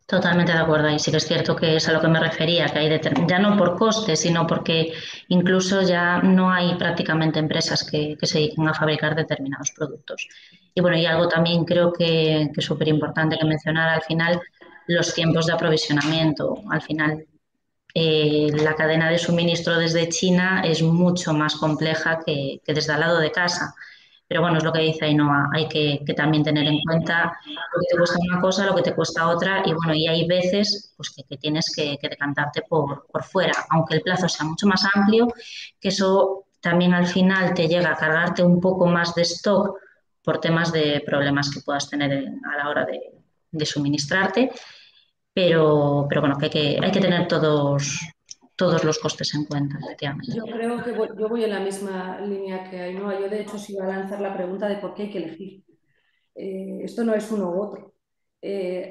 Totalmente de acuerdo. Y sí que es cierto que es a lo que me refería, que hay ya no por coste, sino porque incluso ya no hay prácticamente empresas que se dediquen a fabricar determinados productos. Y bueno, y algo también creo que es súper importante que mencionar al final, los tiempos de aprovisionamiento. Al final, la cadena de suministro desde China es mucho más compleja que desde al lado de casa. Pero bueno, es lo que dice Ainhoa, hay que también tener en cuenta lo que te cuesta una cosa, lo que te cuesta otra, y bueno, y hay veces pues, que tienes que decantarte por fuera, aunque el plazo sea mucho más amplio, que eso también al final te llega a cargarte un poco más de stock por temas de problemas que puedas tener a la hora de suministrarte, pero bueno, que hay que tener todos los costes en cuenta, efectivamente. Yo creo que yo voy en la misma línea que Ainhoa. Yo, de hecho, sí iba a lanzar la pregunta de por qué hay que elegir. Esto no es uno u otro.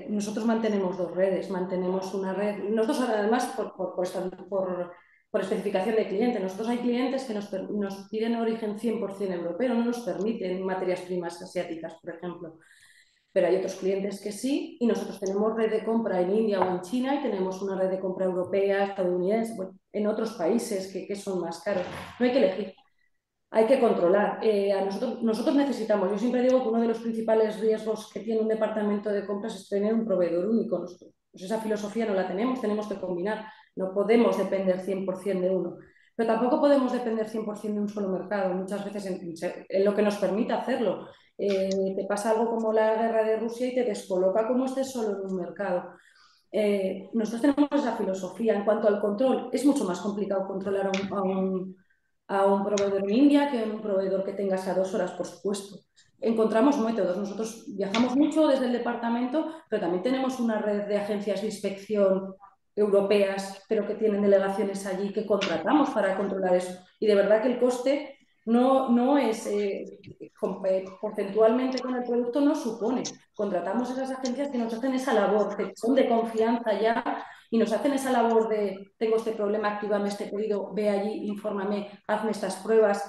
Nosotros mantenemos dos redes, mantenemos una red, nosotros además por especificación de cliente, nosotros hay clientes que nos piden origen 100% europeo, no nos permiten materias primas asiáticas, por ejemplo, pero hay otros clientes que sí, y nosotros tenemos red de compra en India o en China y tenemos una red de compra europea, estadounidense, bueno, en otros países que son más caros. No hay que elegir, hay que controlar. Nosotros necesitamos, yo siempre digo que uno de los principales riesgos que tiene un departamento de compras es tener un proveedor único. Nosotros, pues esa filosofía no la tenemos que combinar. No podemos depender 100% de uno. Pero tampoco podemos depender 100% de un solo mercado, muchas veces en lo que nos permite hacerlo. Te pasa algo como la guerra de Rusia y te descoloca como estés solo en un mercado. Nosotros tenemos esa filosofía. En cuanto al control, es mucho más complicado controlar a un proveedor en India que a un proveedor que tengas a 2 horas, por supuesto. Encontramos métodos. Nosotros viajamos mucho desde el departamento, pero también tenemos una red de agencias de inspección europeas, pero que tienen delegaciones allí que contratamos para controlar eso. Y de verdad que el coste no es porcentualmente con el producto, no supone. Contratamos esas agencias que nos hacen esa labor, que son de confianza ya y nos hacen esa labor de tengo este problema, actívame este pedido, ve allí, infórmame, hazme estas pruebas,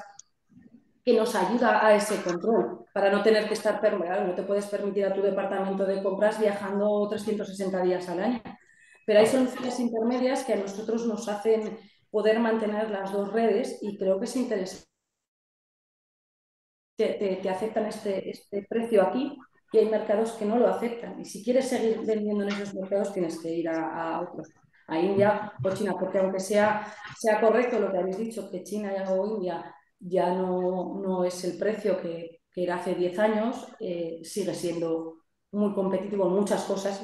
que nos ayuda a ese control, para no tener que estar permeado. No te puedes permitir a tu departamento de compras viajando 360 días al año. Pero hay soluciones intermedias que a nosotros nos hacen poder mantener las dos redes y creo que es interesante. Te aceptan este precio aquí y hay mercados que no lo aceptan. Y si quieres seguir vendiendo en esos mercados, tienes que ir a otros, a India o China, porque aunque sea correcto lo que habéis dicho, que China o India ya no es el precio que era hace 10 años, sigue siendo muy competitivo en muchas cosas,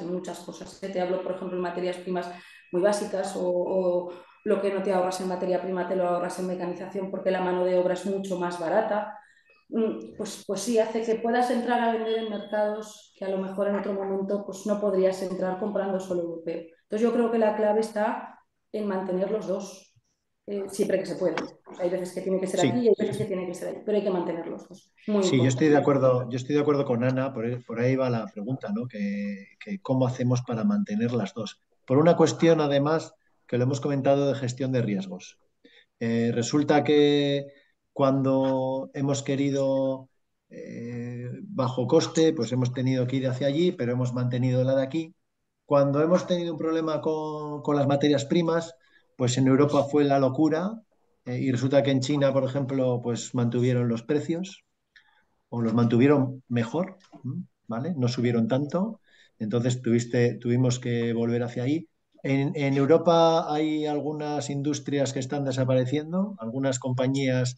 Te hablo, por ejemplo, en materias primas muy básicas o lo que no te ahorras en materia prima te lo ahorras en mecanización porque la mano de obra es mucho más barata. Pues sí, hace que puedas entrar a vender en mercados que a lo mejor en otro momento pues no podrías entrar comprando solo europeo. Entonces yo creo que la clave está en mantener los dos, siempre que se puede. Hay veces que tiene que ser aquí y Sí, hay veces que tiene que ser ahí, pero hay que mantener los dos. Muy sí, importante. yo estoy de acuerdo con Ana, por ahí va la pregunta, ¿no? Que cómo hacemos para mantener las dos. Por una cuestión, además, que lo hemos comentado de gestión de riesgos. Resulta que cuando hemos querido bajo coste, pues hemos tenido que ir hacia allí, pero hemos mantenido la de aquí. cuando hemos tenido un problema con las materias primas, pues en Europa fue la locura y resulta que en China, por ejemplo, pues mantuvieron los precios o los mantuvieron mejor, ¿vale? No subieron tanto, entonces tuvimos que volver hacia ahí. En Europa hay algunas industrias que están desapareciendo, algunas compañías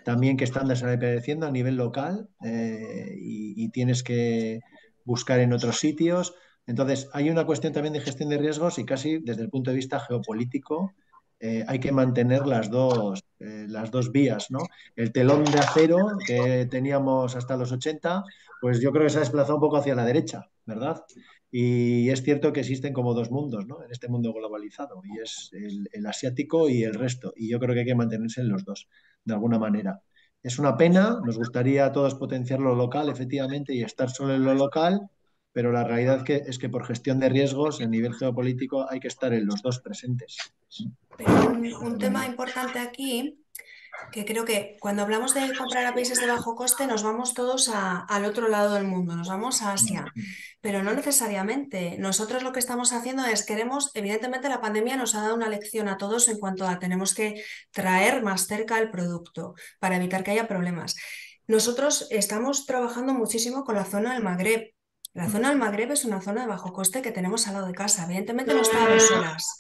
también que están desapareciendo a nivel local y tienes que buscar en otros sitios. Entonces, hay una cuestión también de gestión de riesgos y casi desde el punto de vista geopolítico hay que mantener las dos vías, ¿no? El telón de acero que teníamos hasta los 80, pues yo creo que se ha desplazado un poco hacia la derecha, ¿verdad? Y es cierto que existen como dos mundos, ¿no? En este mundo globalizado, y es el asiático y el resto. Y yo creo que hay que mantenerse en los dos, de alguna manera. Es una pena, nos gustaría a todos potenciar lo local, efectivamente, y estar solo en lo local, pero la realidad es que por gestión de riesgos, a nivel geopolítico, hay que estar en los dos presentes. Pero un tema importante aquí, que creo que cuando hablamos de comprar a países de bajo coste nos vamos todos al otro lado del mundo, nos vamos a Asia, pero no necesariamente. Nosotros lo que estamos haciendo es evidentemente la pandemia nos ha dado una lección a todos en cuanto a tenemos que traer más cerca el producto para evitar que haya problemas. Nosotros estamos trabajando muchísimo con la zona del Magreb. La zona del Magreb es una zona de bajo coste que tenemos al lado de casa. Evidentemente no está a 2 horas,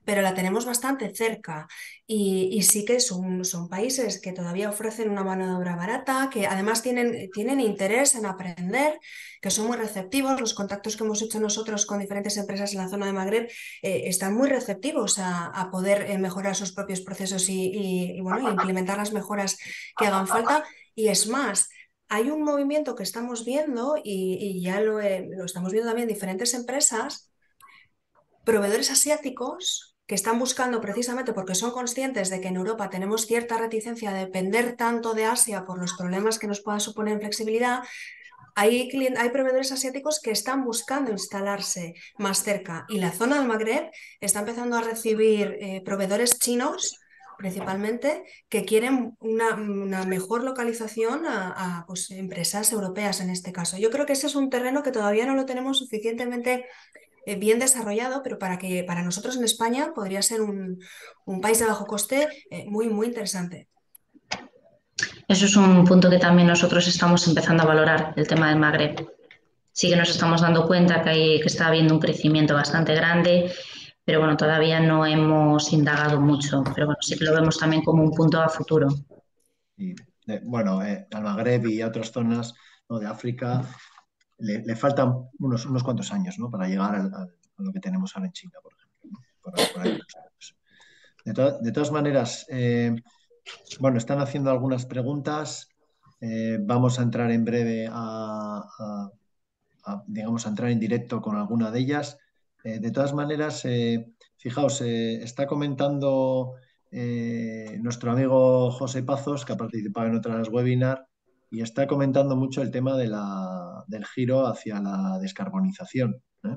pero la tenemos bastante cerca. Y sí que son países que todavía ofrecen una mano de obra barata, que además tienen interés en aprender, que son muy receptivos. Los contactos que hemos hecho nosotros con diferentes empresas en la zona de Magreb están muy receptivos a poder mejorar sus propios procesos bueno, implementar las mejoras que hagan falta. Y es más, hay un movimiento que estamos viendo y ya lo estamos viendo también en diferentes empresas, proveedores asiáticos que están buscando precisamente porque son conscientes de que en Europa tenemos cierta reticencia a depender tanto de Asia por los problemas que nos pueda suponer en flexibilidad. Hay proveedores asiáticos que están buscando instalarse más cerca y la zona del Magreb está empezando a recibir proveedores chinos principalmente que quieren una mejor localización a pues, empresas europeas en este caso. Yo creo que ese es un terreno que todavía no lo tenemos suficientemente bien desarrollado, pero para nosotros en España podría ser un país de bajo coste muy, muy interesante. Eso es un punto que también nosotros estamos empezando a valorar, el tema del Magreb. Sí que nos estamos dando cuenta que está habiendo un crecimiento bastante grande, pero bueno, todavía no hemos indagado mucho, pero bueno, sí que lo vemos también como un punto a futuro. Y, bueno, al Magreb y a otras zonas, ¿no?, de África le faltan unos cuantos años, ¿no?, para llegar a lo que tenemos ahora en China, por ejemplo, ¿no? Por ahí. De todas maneras, bueno, están haciendo algunas preguntas. Vamos a entrar en breve digamos, a entrar en directo con alguna de ellas. De todas maneras, fijaos, está comentando nuestro amigo José Pazos, que ha participado en otras webinars, y está comentando mucho el tema del giro hacia la descarbonización, ¿eh?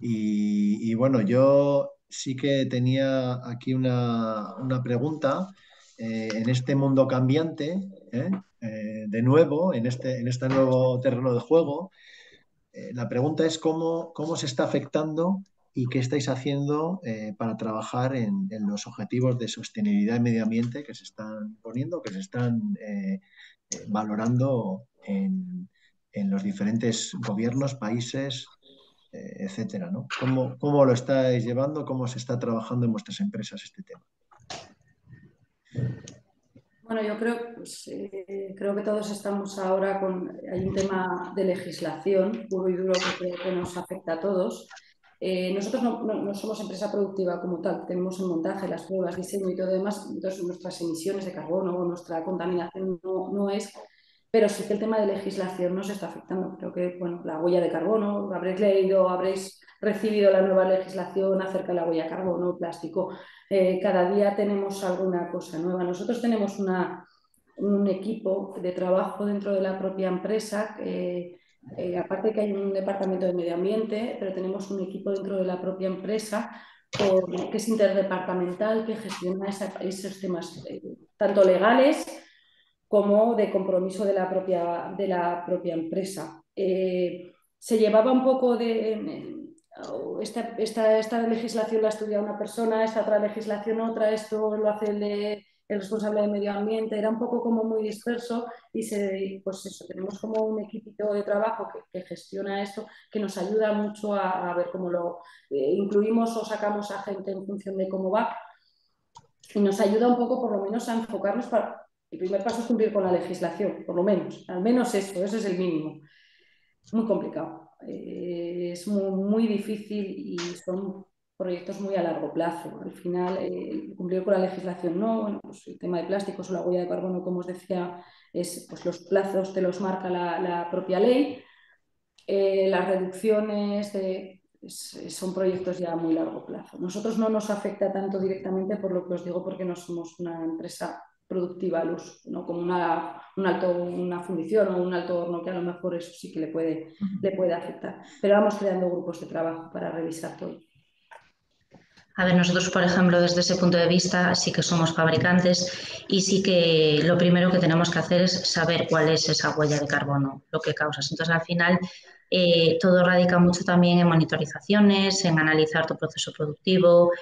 Y bueno, yo sí que tenía aquí una pregunta. En este mundo cambiante, de nuevo, en este nuevo terreno de juego, la pregunta es cómo se está afectando y qué estáis haciendo para trabajar en los objetivos de sostenibilidad y medio ambiente que se están poniendo, que se están valorando en los diferentes gobiernos, países, etcétera, ¿no? ¿Cómo lo estáis llevando? ¿Cómo se está trabajando en vuestras empresas este tema? Bueno, yo creo que todos estamos ahora hay un tema de legislación puro y duro que creo que nos afecta a todos. Nosotros no somos empresa productiva como tal, tenemos el montaje, las pruebas, diseño y todo demás, entonces nuestras emisiones de carbono o nuestra contaminación no es, pero sí que el tema de legislación nos está afectando. Creo que, bueno, la huella de carbono, habréis leído, habréis recibido la nueva legislación acerca de la huella de carbono, plástico. Cada día tenemos alguna cosa nueva. Nosotros tenemos un equipo de trabajo dentro de la propia empresa, aparte que hay un departamento de medio ambiente, pero tenemos un equipo dentro de la propia empresa que es interdepartamental, que gestiona esos temas tanto legales como de compromiso de la propia empresa. Se llevaba un poco esta legislación la ha estudiado una persona, esta otra legislación otra, esto lo hace el responsable de medio ambiente, era un poco como muy disperso y pues eso, tenemos como un equipito de trabajo que gestiona esto, que nos ayuda mucho a ver cómo lo incluimos o sacamos a gente en función de cómo va y nos ayuda un poco por lo menos a enfocarnos para... El primer paso es cumplir con la legislación, por lo menos, al menos eso, ese es el mínimo. Muy complicado, es muy difícil y son proyectos muy a largo plazo. Al final, cumplir con la legislación no, bueno, pues el tema de plásticos o la huella de carbono, como os decía, pues los plazos te los marca la propia ley. Las reducciones son proyectos ya a muy largo plazo. Nosotros no nos afecta tanto directamente por lo que os digo, porque no somos una empresa productiva al uso, ¿no? Como una fundición o un alto horno, que a lo mejor eso sí que le puede afectar. Pero vamos creando grupos de trabajo para revisar todo. A ver, nosotros, por ejemplo, desde ese punto de vista sí que somos fabricantes y sí que lo primero que tenemos que hacer es saber cuál es esa huella de carbono, lo que causas. Entonces, al final, todo radica mucho también en monitorizaciones, en analizar tu proceso productivo,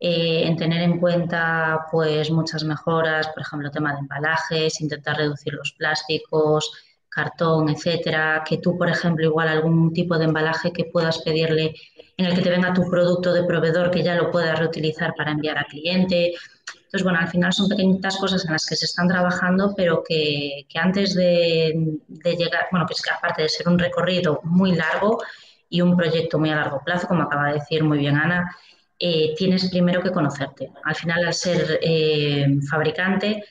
en tener en cuenta pues muchas mejoras, por ejemplo, tema de embalajes, intentar reducir los plásticos, cartón, etcétera, que tú, por ejemplo, igual algún tipo de embalaje que puedas pedirle en el que te venga tu producto de proveedor que ya lo puedas reutilizar para enviar al cliente. Entonces, bueno, al final son pequeñitas cosas en las que se están trabajando, pero que antes de llegar, bueno, pues que aparte de ser un recorrido muy largo y un proyecto muy a largo plazo, como acaba de decir muy bien Ana, tienes primero que conocerte. Al final, al ser fabricante,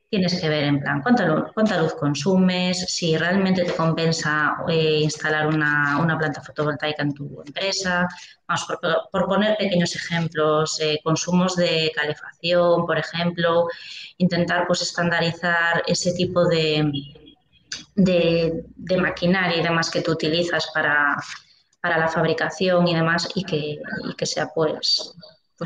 tienes que ver en plan cuánta luz consumes, si realmente te compensa instalar una planta fotovoltaica en tu empresa. Vamos, por poner pequeños ejemplos, consumos de calefacción, por ejemplo, intentar pues estandarizar ese tipo de maquinaria y demás que tú utilizas para la fabricación y demás y que sea pues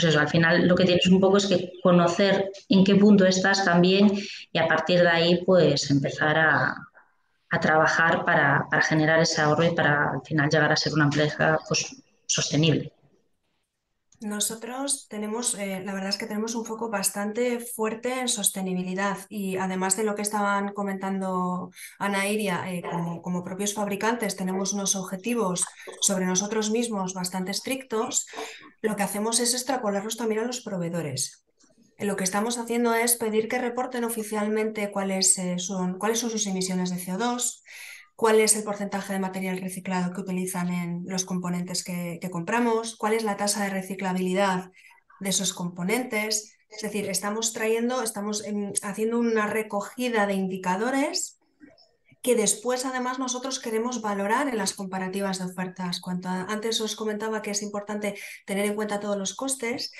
eso, al final lo que tienes un poco es que conocer en qué punto estás también y a partir de ahí pues empezar a trabajar para generar ese ahorro y para al final llegar a ser una empresa pues sostenible. Nosotros tenemos, la verdad es que tenemos un foco bastante fuerte en sostenibilidad y además de lo que estaban comentando Ana e Iria, como propios fabricantes tenemos unos objetivos sobre nosotros mismos bastante estrictos, lo que hacemos es extrapolarlos también a los proveedores. Lo que estamos haciendo es pedir que reporten oficialmente cuáles son sus emisiones de CO2, cuál es el porcentaje de material reciclado que utilizan en los componentes que compramos, cuál es la tasa de reciclabilidad de esos componentes. Es decir, estamos haciendo una recogida de indicadores que después además nosotros queremos valorar en las comparativas de ofertas. Antes os comentaba que es importante tener en cuenta todos los costes.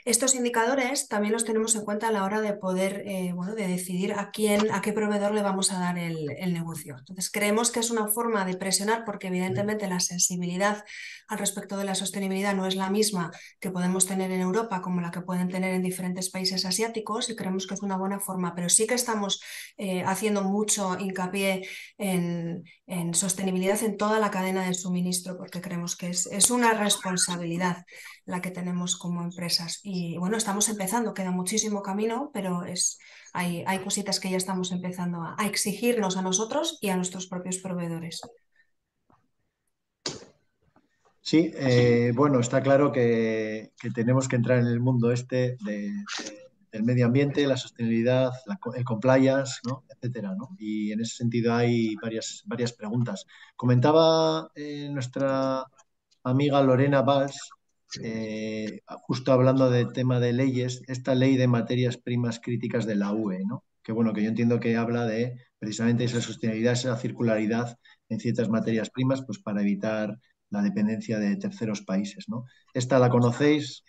Estos indicadores también los tenemos en cuenta a la hora de poder, de decidir a qué proveedor le vamos a dar el negocio. Entonces, creemos que es una forma de presionar porque evidentemente la sensibilidad al respecto de la sostenibilidad no es la misma que podemos tener en Europa como la que pueden tener en diferentes países asiáticos y creemos que es una buena forma, pero sí que estamos haciendo mucho hincapié en sostenibilidad en toda la cadena de suministro porque creemos que es una responsabilidad la que tenemos como empresas. Y bueno, estamos empezando, queda muchísimo camino, pero hay cositas que ya estamos empezando a exigirnos a nosotros y a nuestros propios proveedores. Sí, bueno, está claro que tenemos que entrar en el mundo del medio ambiente, la sostenibilidad, el compliance, ¿no? Etcétera, ¿no? Y en ese sentido hay varias preguntas. Comentaba nuestra amiga Lorena Valls, justo hablando del tema de leyes, esta ley de materias primas críticas de la UE, ¿no? Que bueno, que yo entiendo que habla de precisamente esa sostenibilidad, esa circularidad en ciertas materias primas, pues para evitar la dependencia de terceros países, ¿no? ¿Esta la conocéis?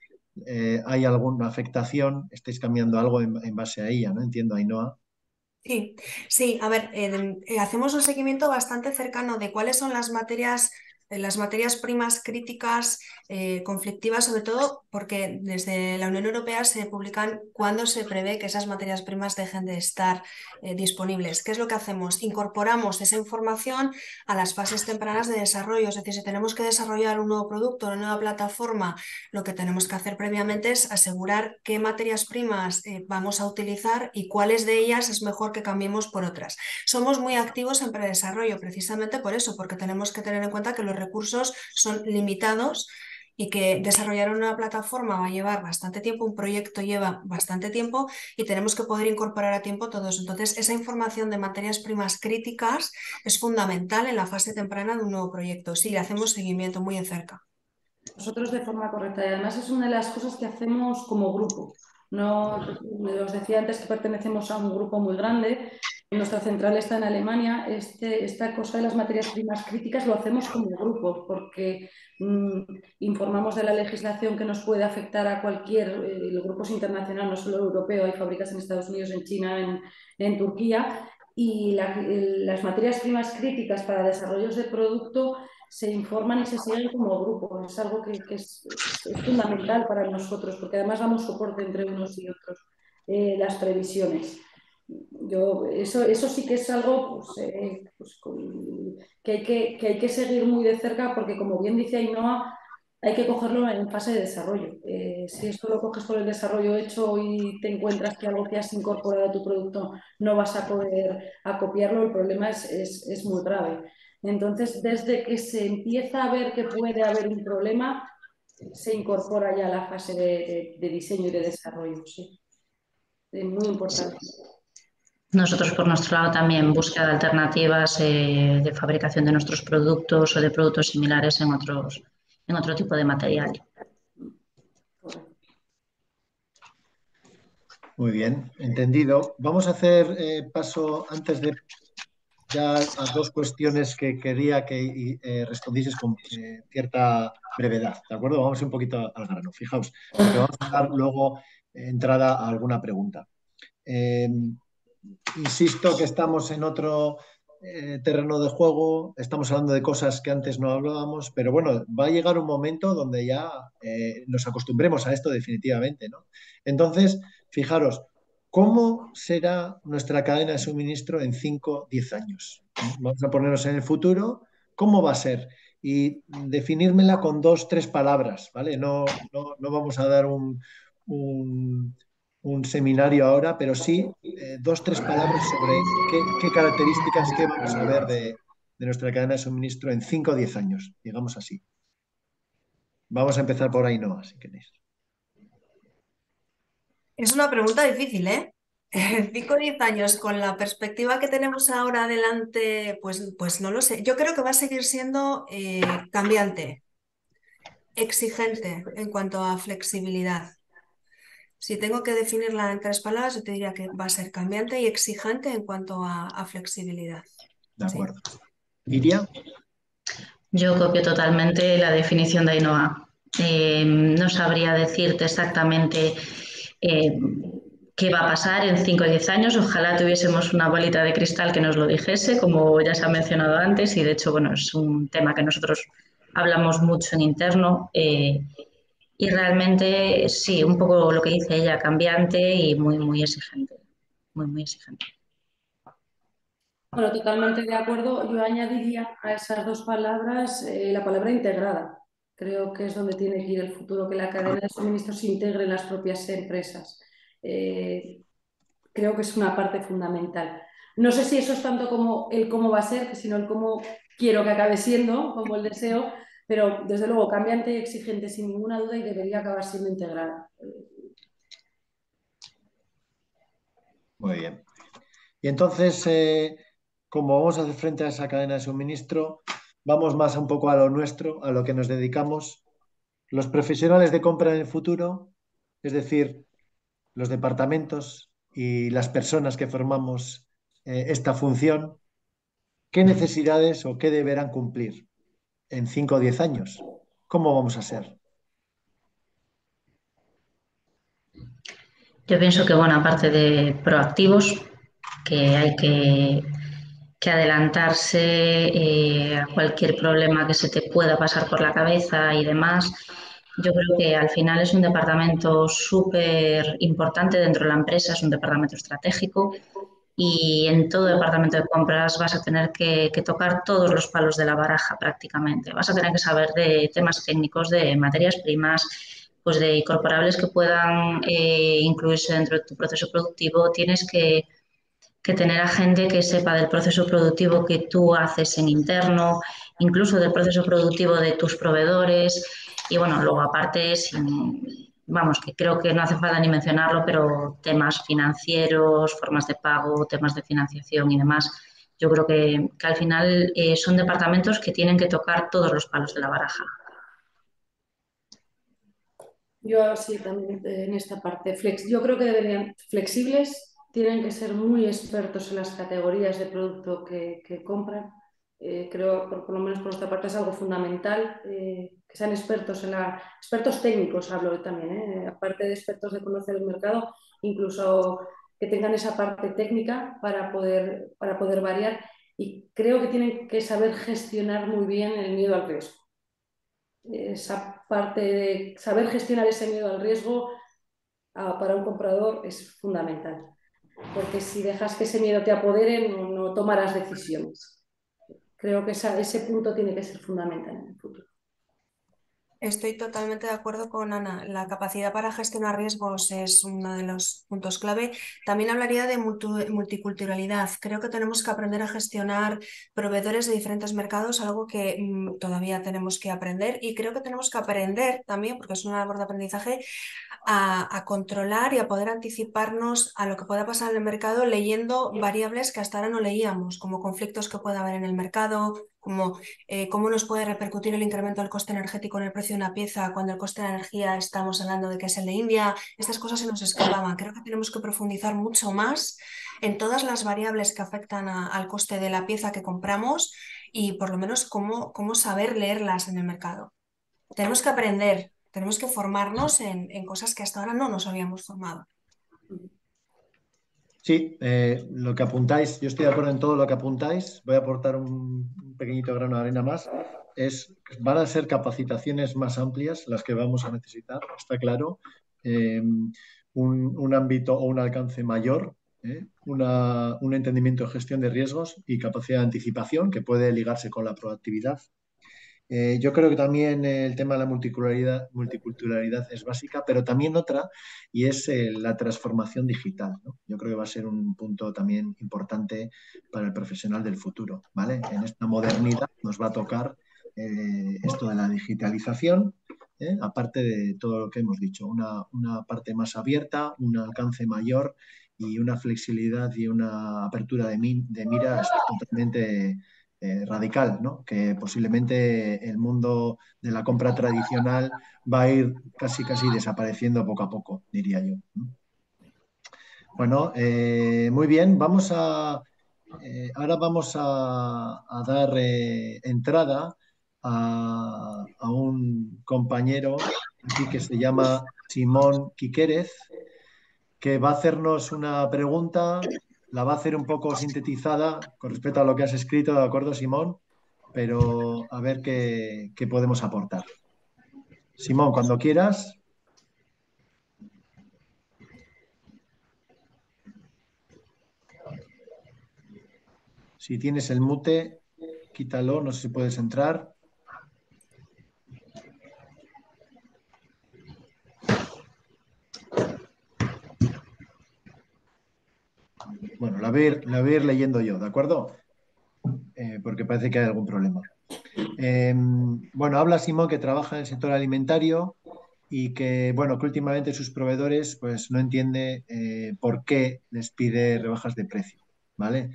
¿Hay alguna afectación? ¿Estáis cambiando algo en base a ella? ¿No? Entiendo, Ainhoa. Sí, sí, a ver, hacemos un seguimiento bastante cercano de cuáles son las materias las materias primas críticas, conflictivas, sobre todo porque desde la Unión Europea se publican cuándo se prevé que esas materias primas dejen de estar disponibles. ¿Qué es lo que hacemos? Incorporamos esa información a las fases tempranas de desarrollo. Es decir, si tenemos que desarrollar un nuevo producto, una nueva plataforma, lo que tenemos que hacer previamente es asegurar qué materias primas vamos a utilizar y cuáles de ellas es mejor que cambiemos por otras. Somos muy activos en predesarrollo, precisamente por eso, porque tenemos que tener en cuenta que los recursos son limitados y que desarrollar una plataforma va a llevar bastante tiempo, un proyecto lleva bastante tiempo y tenemos que poder incorporar a tiempo todo eso. Entonces, esa información de materias primas críticas es fundamental en la fase temprana de un nuevo proyecto. Sí, le hacemos seguimiento muy de cerca. Nosotros de forma correcta y además es una de las cosas que hacemos como grupo. No, os decía antes que pertenecemos a un grupo muy grande. Nuestra central está en Alemania. Esta cosa de las materias primas críticas lo hacemos como grupo porque informamos de la legislación que nos puede afectar a cualquier, el grupo es internacional, no solo europeo, hay fábricas en Estados Unidos, en China, en Turquía, y las materias primas críticas para desarrollos de producto se informan y se siguen como grupo. Es algo que es fundamental para nosotros, porque además damos soporte entre unos y otros, las previsiones. Eso sí que es algo que hay que seguir muy de cerca, porque como bien dice Ainhoa, hay que cogerlo en fase de desarrollo. Si esto lo coges por el desarrollo hecho y te encuentras que algo que has incorporado a tu producto no vas a poder acopiarlo, el problema es muy grave. Entonces, desde que se empieza a ver que puede haber un problema, se incorpora ya la fase de diseño y de desarrollo. Sí. Es muy importante. Nosotros, por nuestro lado, también búsqueda de alternativas de fabricación de nuestros productos o de productos similares en otro tipo de material. Correcto. Muy bien, entendido. Vamos a hacer paso antes de ya a dos cuestiones que quería que respondieses con cierta brevedad, ¿de acuerdo? Vamos un poquito al grano, fijaos, porque vamos a dar luego entrada a alguna pregunta. Insisto que estamos en otro terreno de juego, estamos hablando de cosas que antes no hablábamos, pero bueno, va a llegar un momento donde ya nos acostumbremos a esto definitivamente, ¿no? Entonces, fijaros, ¿cómo será nuestra cadena de suministro en 5, 10 años? Vamos a ponernos en el futuro, ¿cómo va a ser? Y definírmela con 2, 3 palabras, ¿vale? No vamos a dar un seminario ahora, pero sí 2, 3 palabras sobre qué características, qué vamos a ver de nuestra cadena de suministro en 5 o 10 años, digamos así. Vamos a empezar por ahí, no, si queréis. Es una pregunta difícil, ¿eh? 5 o 10 años, con la perspectiva que tenemos ahora adelante, pues no lo sé. Yo creo que va a seguir siendo cambiante, exigente en cuanto a flexibilidad. Si tengo que definirla en 3 palabras, yo te diría que va a ser cambiante y exigente en cuanto a flexibilidad. De Sí. acuerdo. ¿Iria? Yo copio totalmente la definición de Ainhoa. No sabría decirte exactamente qué va a pasar en 5 o 10 años. Ojalá tuviésemos una bolita de cristal que nos lo dijese, como ya se ha mencionado antes, y de hecho, bueno, es un tema que nosotros hablamos mucho en interno. Y realmente sí, un poco lo que dice ella, cambiante y muy, muy exigente. Muy, muy exigente. Bueno, totalmente de acuerdo. Yo añadiría a esas dos palabras la palabra integrada. Creo que es donde tiene que ir el futuro, que la cadena de suministro se integre en las propias empresas. Creo que es una parte fundamental. No sé si eso es tanto como el cómo va a ser, sino el cómo quiero que acabe siendo, como el deseo, pero desde luego cambiante y exigente sin ninguna duda y debería acabar siendo integrada. Muy bien. Y entonces, como vamos a hacer frente a esa cadena de suministro, vamos más un poco a lo nuestro, a lo que nos dedicamos. Los profesionales de compra en el futuro, es decir, los departamentos y las personas que formamos esta función, ¿qué necesidades o qué deberán cumplir en 5 o 10 años? ¿Cómo vamos a ser? Yo pienso que, bueno, aparte de proactivos, que hay que que adelantarse a cualquier problema que se te pueda pasar por la cabeza y demás. Yo creo que al final es un departamento súper importante dentro de la empresa, es un departamento estratégico y en todo departamento de compras vas a tener que tocar todos los palos de la baraja prácticamente. Vas a tener que saber de temas técnicos, de materias primas, pues de incorporables que puedan incluirse dentro de tu proceso productivo. Tienes que tener a gente que sepa del proceso productivo que tú haces en interno, incluso del proceso productivo de tus proveedores. Y bueno, luego aparte, vamos, que creo que no hace falta ni mencionarlo, pero temas financieros, formas de pago, temas de financiación y demás. Yo creo que al final son departamentos que tienen que tocar todos los palos de la baraja. Yo sí, también en esta parte. Yo creo que deberían flexibles, tienen que ser muy expertos en las categorías de producto que compran. Creo, por lo menos por nuestra parte, es algo fundamental, que sean expertos expertos técnicos, hablo también, aparte de expertos de conocer el mercado, incluso que tengan esa parte técnica para poder variar. Y creo que tienen que saber gestionar muy bien el miedo al riesgo. Esa parte de saber gestionar ese miedo al riesgo para un comprador es fundamental, porque si dejas que ese miedo te apodere, no tomarás decisiones. Creo que ese punto tiene que ser fundamental en el futuro. Estoy totalmente de acuerdo con Ana. La capacidad para gestionar riesgos es uno de los puntos clave. También hablaría de multiculturalidad. Creo que tenemos que aprender a gestionar proveedores de diferentes mercados, algo que todavía tenemos que aprender. Y creo que tenemos que aprender también, porque es una labor de aprendizaje, a controlar y a poder anticiparnos a lo que pueda pasar en el mercado leyendo variables que hasta ahora no leíamos, como conflictos que pueda haber en el mercado, como cómo nos puede repercutir el incremento del coste energético en el precio de una pieza cuando el coste de la energía estamos hablando de que es el de India. Estas cosas se nos escapaban. Creo que tenemos que profundizar mucho más en todas las variables que afectan al coste de la pieza que compramos y por lo menos cómo saber leerlas en el mercado. Tenemos que aprender, tenemos que formarnos en cosas que hasta ahora no nos habíamos formado. Sí, lo que apuntáis, yo estoy de acuerdo en todo lo que apuntáis. Voy a aportar un pequeñito grano de arena más. Van a ser capacitaciones más amplias las que vamos a necesitar, está claro. Un ámbito o un alcance mayor, un entendimiento de gestión de riesgos y capacidad de anticipación que puede ligarse con la proactividad. Yo creo que también el tema de la multiculturalidad es básica, pero también otra, y es la transformación digital, ¿no? Yo creo que va a ser un punto también importante para el profesional del futuro, ¿vale? En esta modernidad nos va a tocar esto de la digitalización, aparte de todo lo que hemos dicho, una parte más abierta, un alcance mayor y una flexibilidad y una apertura de miras totalmente radical, ¿no? Que posiblemente el mundo de la compra tradicional va a ir casi desapareciendo poco a poco, diría yo, ¿no? Bueno, muy bien, ahora vamos a dar entrada a un compañero aquí que se llama Simón Quiquérez, que va a hacernos una pregunta, la va a hacer un poco sintetizada con respecto a lo que has escrito, ¿de acuerdo, Simón? Pero a ver qué podemos aportar. Simón, cuando quieras. Si tienes el mute, quítalo, no sé si puedes entrar. Bueno, la voy a ir leyendo yo, ¿de acuerdo? Porque parece que hay algún problema. Bueno, habla Simón que trabaja en el sector alimentario y que, bueno, que últimamente sus proveedores pues no entiende por qué les pide rebajas de precio, ¿vale?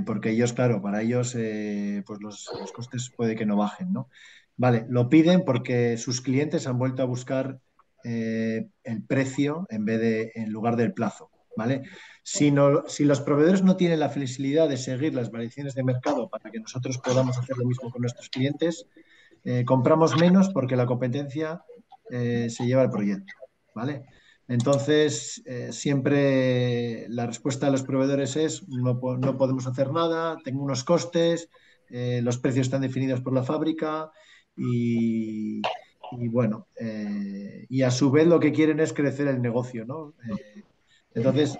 Porque ellos, claro, para ellos pues los costes puede que no bajen, ¿no? Vale, lo piden porque sus clientes han vuelto a buscar el precio en lugar del plazo, ¿vale? Si los proveedores no tienen la flexibilidad de seguir las variaciones de mercado para que nosotros podamos hacer lo mismo con nuestros clientes, compramos menos porque la competencia se lleva el proyecto, ¿vale? Entonces, siempre la respuesta de los proveedores es no podemos hacer nada, tengo unos costes, los precios están definidos por la fábrica y, y bueno, y a su vez lo que quieren es crecer el negocio, ¿no? Entonces,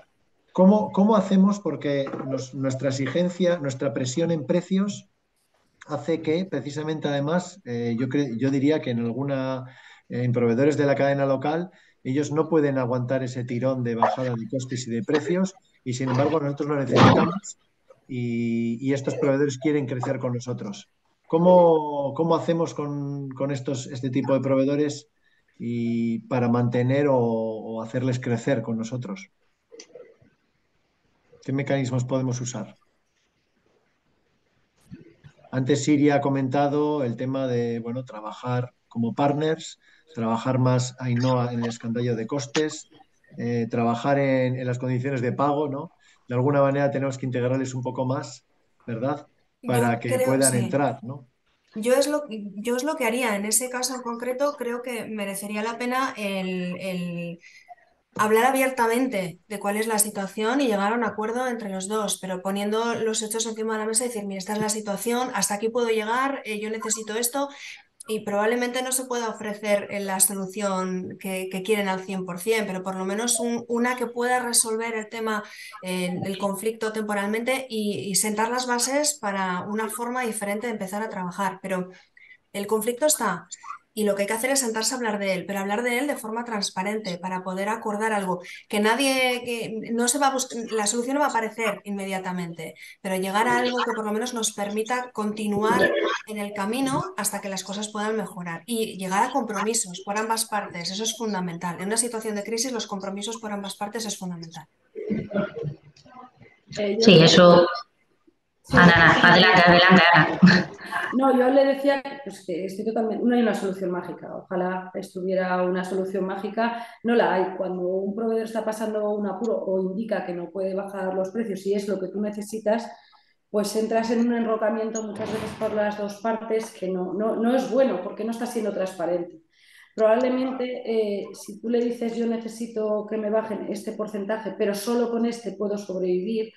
¿cómo hacemos? Porque nuestra exigencia, nuestra presión en precios hace que precisamente además, yo diría que en proveedores de la cadena local, ellos no pueden aguantar ese tirón de bajada de costes y de precios y sin embargo nosotros lo necesitamos y estos proveedores quieren crecer con nosotros. ¿Cómo hacemos con este tipo de proveedores y para mantener o hacerles crecer con nosotros? ¿Qué mecanismos podemos usar? Antes Siria ha comentado el tema de, bueno, trabajar como partners, trabajar más Ainhoa en el escandallo de costes, trabajar en las condiciones de pago, ¿no? De alguna manera tenemos que integrarles un poco más, ¿verdad? Para Yo que creo, puedan sí. entrar, ¿no? Yo es lo que haría en ese caso en concreto. Creo que merecería la pena el hablar abiertamente de cuál es la situación y llegar a un acuerdo entre los dos, pero poniendo los hechos encima de la mesa y decir, mira, esta es la situación, hasta aquí puedo llegar, yo necesito esto. Y probablemente no se pueda ofrecer la solución que quieren al 100%, pero por lo menos una que pueda resolver el tema, el conflicto temporalmente y sentar las bases para una forma diferente de empezar a trabajar. Pero el conflicto está y lo que hay que hacer es sentarse a hablar de él, pero hablar de él de forma transparente para poder acordar algo que nadie, que no se va a la solución no va a aparecer inmediatamente, pero llegar a algo que por lo menos nos permita continuar en el camino hasta que las cosas puedan mejorar y llegar a compromisos por ambas partes. Eso es fundamental. En una situación de crisis, los compromisos por ambas partes es fundamental. Yo Sí, eso. sí, Ana, Ana, adelante, adelante, Ana. no, yo le decía pues, que estoy totalmente, no hay una solución mágica. Ojalá estuviera una solución mágica, no la hay. Cuando un proveedor está pasando un apuro o indica que no puede bajar los precios y es lo que tú necesitas, pues entras en un enrocamiento muchas veces por las dos partes que no es bueno porque no está siendo transparente. Probablemente si tú le dices yo necesito que me bajen este porcentaje, pero solo con este puedo sobrevivir,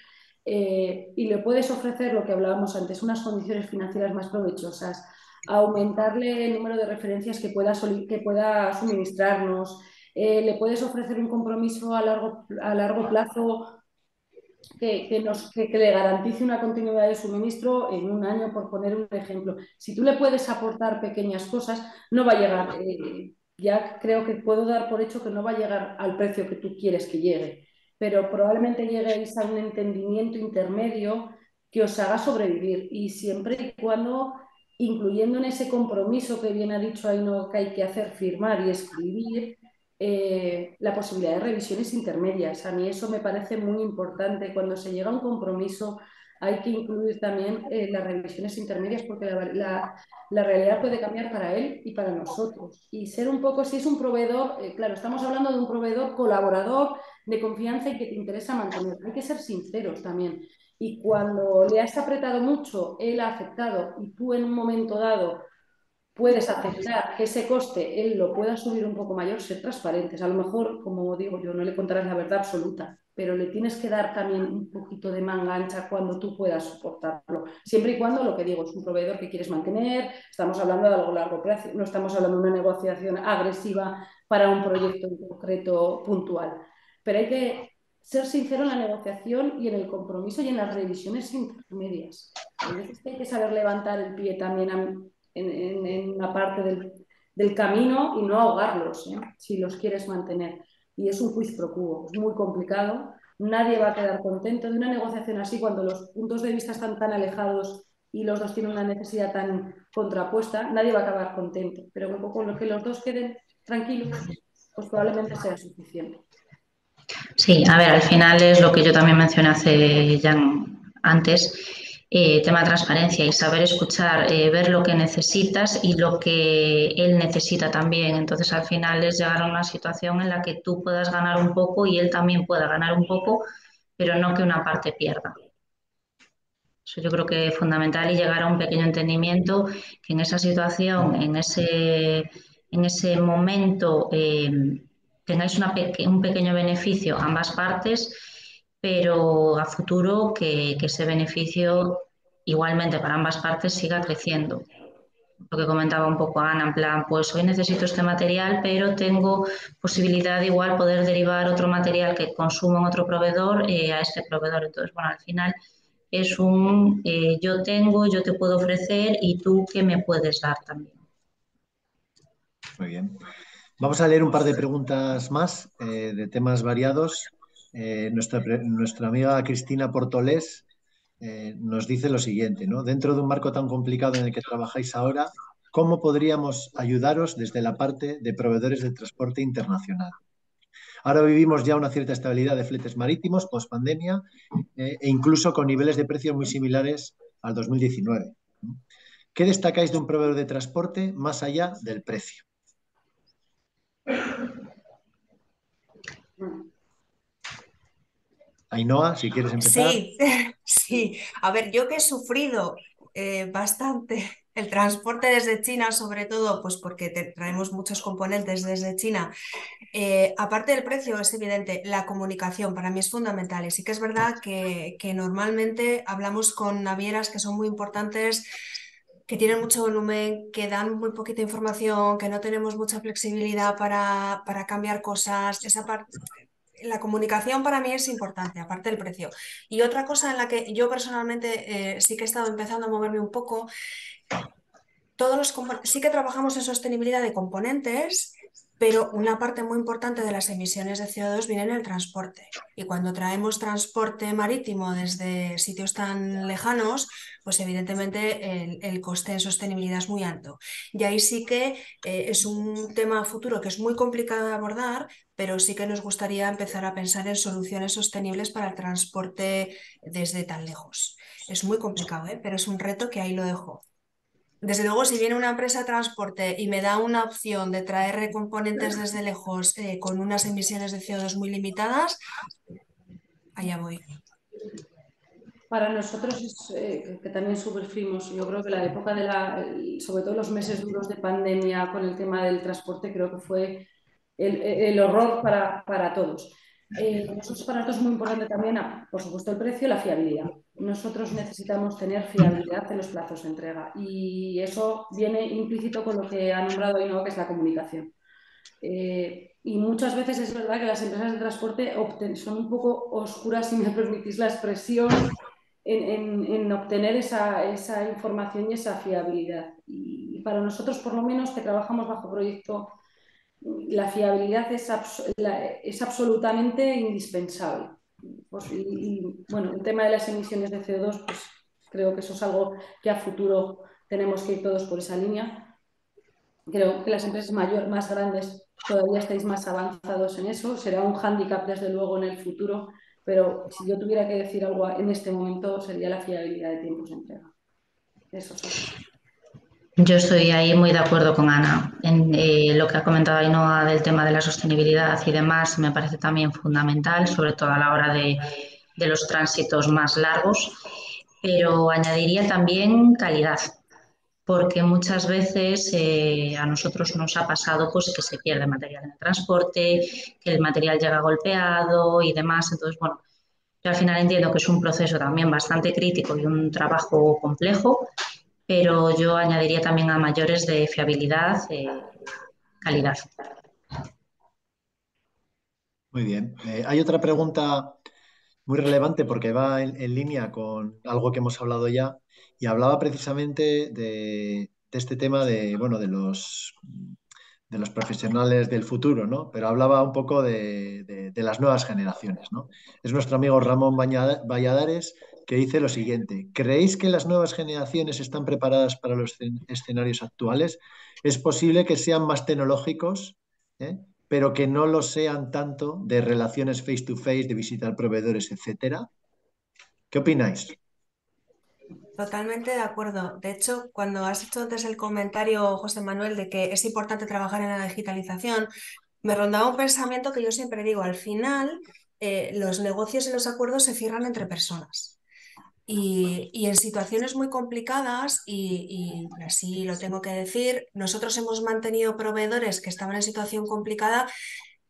y le puedes ofrecer lo que hablábamos antes, unas condiciones financieras más provechosas, aumentarle el número de referencias que pueda suministrarnos, le puedes ofrecer un compromiso a largo plazo que le garantice una continuidad de suministro en un año, por poner un ejemplo. Si tú le puedes aportar pequeñas cosas, no va a llegar, ya creo que puedo dar por hecho que no va a llegar al precio que tú quieres que llegue, pero probablemente lleguéis a un entendimiento intermedio que os haga sobrevivir y siempre y cuando, incluyendo en ese compromiso que bien ha dicho Aino que hay que hacer, firmar y escribir, la posibilidad de revisiones intermedias. A mí eso me parece muy importante. Cuando se llega a un compromiso hay que incluir también las revisiones intermedias porque la realidad puede cambiar para él y para nosotros. Y ser un poco, si es un proveedor, claro, estamos hablando de un proveedor colaborador, de confianza y que te interesa mantener. Hay que ser sinceros también. Y cuando le has apretado mucho, él ha aceptado y tú en un momento dado puedes aceptar que ese coste él lo pueda subir un poco mayor, ser transparentes. A lo mejor, como digo yo, no le contarás la verdad absoluta, pero le tienes que dar también un poquito de manga ancha cuando tú puedas soportarlo. Siempre y cuando, lo que digo, es un proveedor que quieres mantener, estamos hablando de algo largo plazo, no estamos hablando de una negociación agresiva para un proyecto en concreto puntual. Pero hay que ser sincero en la negociación y en el compromiso y en las revisiones intermedias. Hay veces que hay que saber levantar el pie también en una parte del camino y no ahogarlos, si los quieres mantener. Y es un quid pro quo, es muy complicado. Nadie va a quedar contento de una negociación así cuando los puntos de vista están tan alejados y los dos tienen una necesidad tan contrapuesta, nadie va a acabar contento. Pero un poco lo que los dos queden tranquilos, pues probablemente sea suficiente. Sí, a ver, al final es lo que yo también mencioné hace ya antes, tema de transparencia y saber escuchar, ver lo que necesitas y lo que él necesita también. Entonces, al final es llegar a una situación en la que tú puedas ganar un poco y él también pueda ganar un poco, pero no que una parte pierda. Eso yo creo que es fundamental y llegar a un pequeño entendimiento que en esa situación, en ese momento, tengáis un pequeño beneficio ambas partes, pero a futuro que ese beneficio igualmente para ambas partes siga creciendo. Lo que comentaba un poco Ana, en plan, pues hoy necesito este material, pero tengo posibilidad de igual poder derivar otro material que consumo en otro proveedor a este proveedor. Entonces, bueno, al final es un yo tengo, yo te puedo ofrecer y tú qué me puedes dar también. Muy bien. Vamos a leer un par de preguntas más de temas variados. Nuestra amiga Cristina Portolés nos dice lo siguiente, ¿no? Dentro de un marco tan complicado en el que trabajáis ahora, ¿cómo podríamos ayudaros desde la parte de proveedores de transporte internacional? Ahora vivimos ya una cierta estabilidad de fletes marítimos post pandemia e incluso con niveles de precios muy similares al 2019. ¿Qué destacáis de un proveedor de transporte más allá del precio? Ainhoa, si quieres empezar. Sí, sí. A ver, yo que he sufrido bastante el transporte desde China, sobre todo, pues porque traemos muchos componentes desde China. Aparte del precio, es evidente, la comunicación para mí es fundamental. Y sí que es verdad que normalmente hablamos con navieras que son muy importantes, que tienen mucho volumen, que dan muy poquita información, que no tenemos mucha flexibilidad para cambiar cosas. Esa parte, la comunicación para mí es importante, aparte del precio. Y otra cosa en la que yo personalmente sí que he estado empezando a moverme un poco, sí que trabajamos en sostenibilidad de componentes, pero una parte muy importante de las emisiones de CO2 viene en el transporte. Y cuando traemos transporte marítimo desde sitios tan lejanos, pues evidentemente el coste en sostenibilidad es muy alto. Y ahí sí que es un tema futuro que es muy complicado de abordar, pero sí que nos gustaría empezar a pensar en soluciones sostenibles para el transporte desde tan lejos. Es muy complicado, ¿eh? Pero es un reto que ahí lo dejo. Desde luego, si viene una empresa de transporte y me da una opción de traer componentes desde lejos con unas emisiones de CO2 muy limitadas, allá voy. Para nosotros es que también sufrimos, yo creo que la época sobre todo los meses duros de pandemia con el tema del transporte, creo que fue el horror para todos. Para nosotros es muy importante también, por supuesto, el precio y la fiabilidad. Nosotros necesitamos tener fiabilidad en los plazos de entrega y eso viene implícito con lo que ha nombrado Ainhoa, que es la comunicación. Y muchas veces es verdad que las empresas de transporte son un poco oscuras, si me permitís la expresión, en obtener esa información y esa fiabilidad. Y para nosotros, por lo menos, que trabajamos bajo proyecto, la fiabilidad es absolutamente indispensable. Pues, bueno, el tema de las emisiones de CO2, pues creo que eso es algo que a futuro tenemos que ir todos por esa línea. Creo que las empresas más grandes todavía estáis más avanzados en eso. Será un hándicap, desde luego, en el futuro, pero si yo tuviera que decir algo en este momento, sería la fiabilidad de tiempos de entrega. Eso sí. Yo estoy ahí muy de acuerdo con Ana. En lo que ha comentado Ainhoa del tema de la sostenibilidad y demás me parece también fundamental, sobre todo a la hora de los tránsitos más largos, pero añadiría también calidad, porque muchas veces a nosotros nos ha pasado pues, que se pierde material en el transporte, que el material llega golpeado y demás. Entonces, bueno, yo al final entiendo que es un proceso también bastante crítico y un trabajo complejo, pero yo añadiría también a mayores de fiabilidad, calidad. Muy bien. Hay otra pregunta muy relevante porque va en línea con algo que hemos hablado ya y hablaba precisamente de este tema de, bueno, de los profesionales del futuro, ¿no? Pero hablaba un poco de las nuevas generaciones, ¿no? Es nuestro amigo Ramón Valladares que dice lo siguiente: ¿creéis que las nuevas generaciones están preparadas para los escenarios actuales? ¿Es posible que sean más tecnológicos, pero que no lo sean tanto de relaciones face to face, de visitar proveedores, etcétera? ¿Qué opináis? Totalmente de acuerdo. De hecho, cuando has hecho antes el comentario, José Manuel, de que es importante trabajar en la digitalización, me rondaba un pensamiento que yo siempre digo: al final, los negocios y los acuerdos se cierran entre personas. Y en situaciones muy complicadas, y así lo tengo que decir, nosotros hemos mantenido proveedores que estaban en situación complicada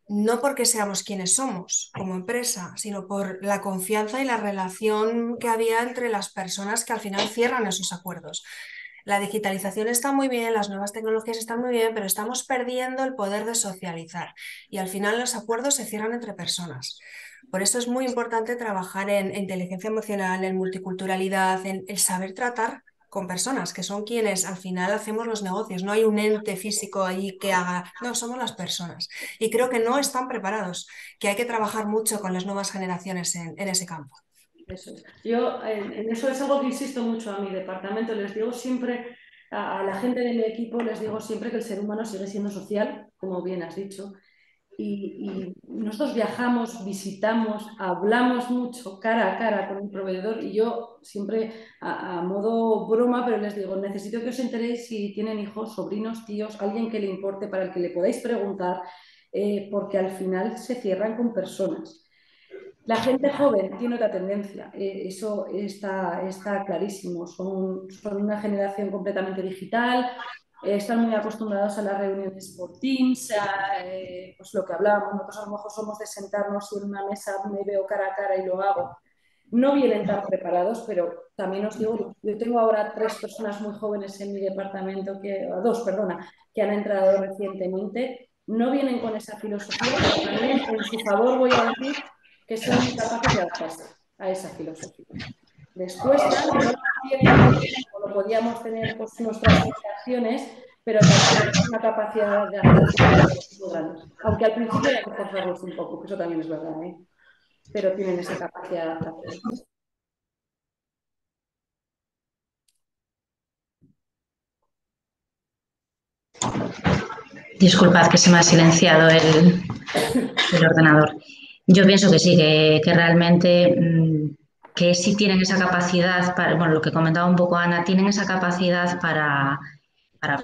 no porque seamos quienes somos como empresa, sino por la confianza y la relación que había entre las personas que al final cierran esos acuerdos. La digitalización está muy bien, las nuevas tecnologías están muy bien, pero estamos perdiendo el poder de socializar y al final los acuerdos se cierran entre personas. Por eso es muy importante trabajar en inteligencia emocional, en multiculturalidad, en el saber tratar con personas, que son quienes al final hacemos los negocios. No hay un ente físico allí que haga, no, somos las personas. Y creo que no están preparados, que hay que trabajar mucho con las nuevas generaciones en ese campo. Eso es. Yo en eso es algo que insisto mucho a mi departamento. Les digo siempre a la gente de mi equipo, les digo siempre que el ser humano sigue siendo social, como bien has dicho. Y nosotros viajamos, visitamos, hablamos mucho cara a cara con el proveedor y yo siempre a modo broma, pero les digo, necesito que os enteréis si tienen hijos, sobrinos, tíos, alguien que le importe, para el que le podáis preguntar, porque al final se cierran con personas. La gente joven tiene otra tendencia, eso está clarísimo. Son una generación completamente digital, están muy acostumbrados a las reuniones por Teams, pues lo que hablábamos, nosotros a lo mejor somos de sentarnos y en una mesa me veo cara a cara y lo hago. No vienen tan preparados, pero también os digo, yo tengo ahora 3 personas muy jóvenes en mi departamento, dos, perdona, que han entrado recientemente. No vienen con esa filosofía, pero también en su favor voy a decir que son incapaces de adaptarse a esa filosofía. Les cuesta, no lo tienen como lo podíamos tener pues, nuestras generaciones, pero también es una capacidad de adaptación muy grande. Aunque al principio hay que forzarlos un poco, que eso también es verdad, ¿eh? Pero tienen esa capacidad de adaptación. Disculpad que se me ha silenciado el ordenador. Yo pienso que sí, que realmente que sí tienen esa capacidad, para, bueno, lo que comentaba un poco Ana, tienen esa capacidad para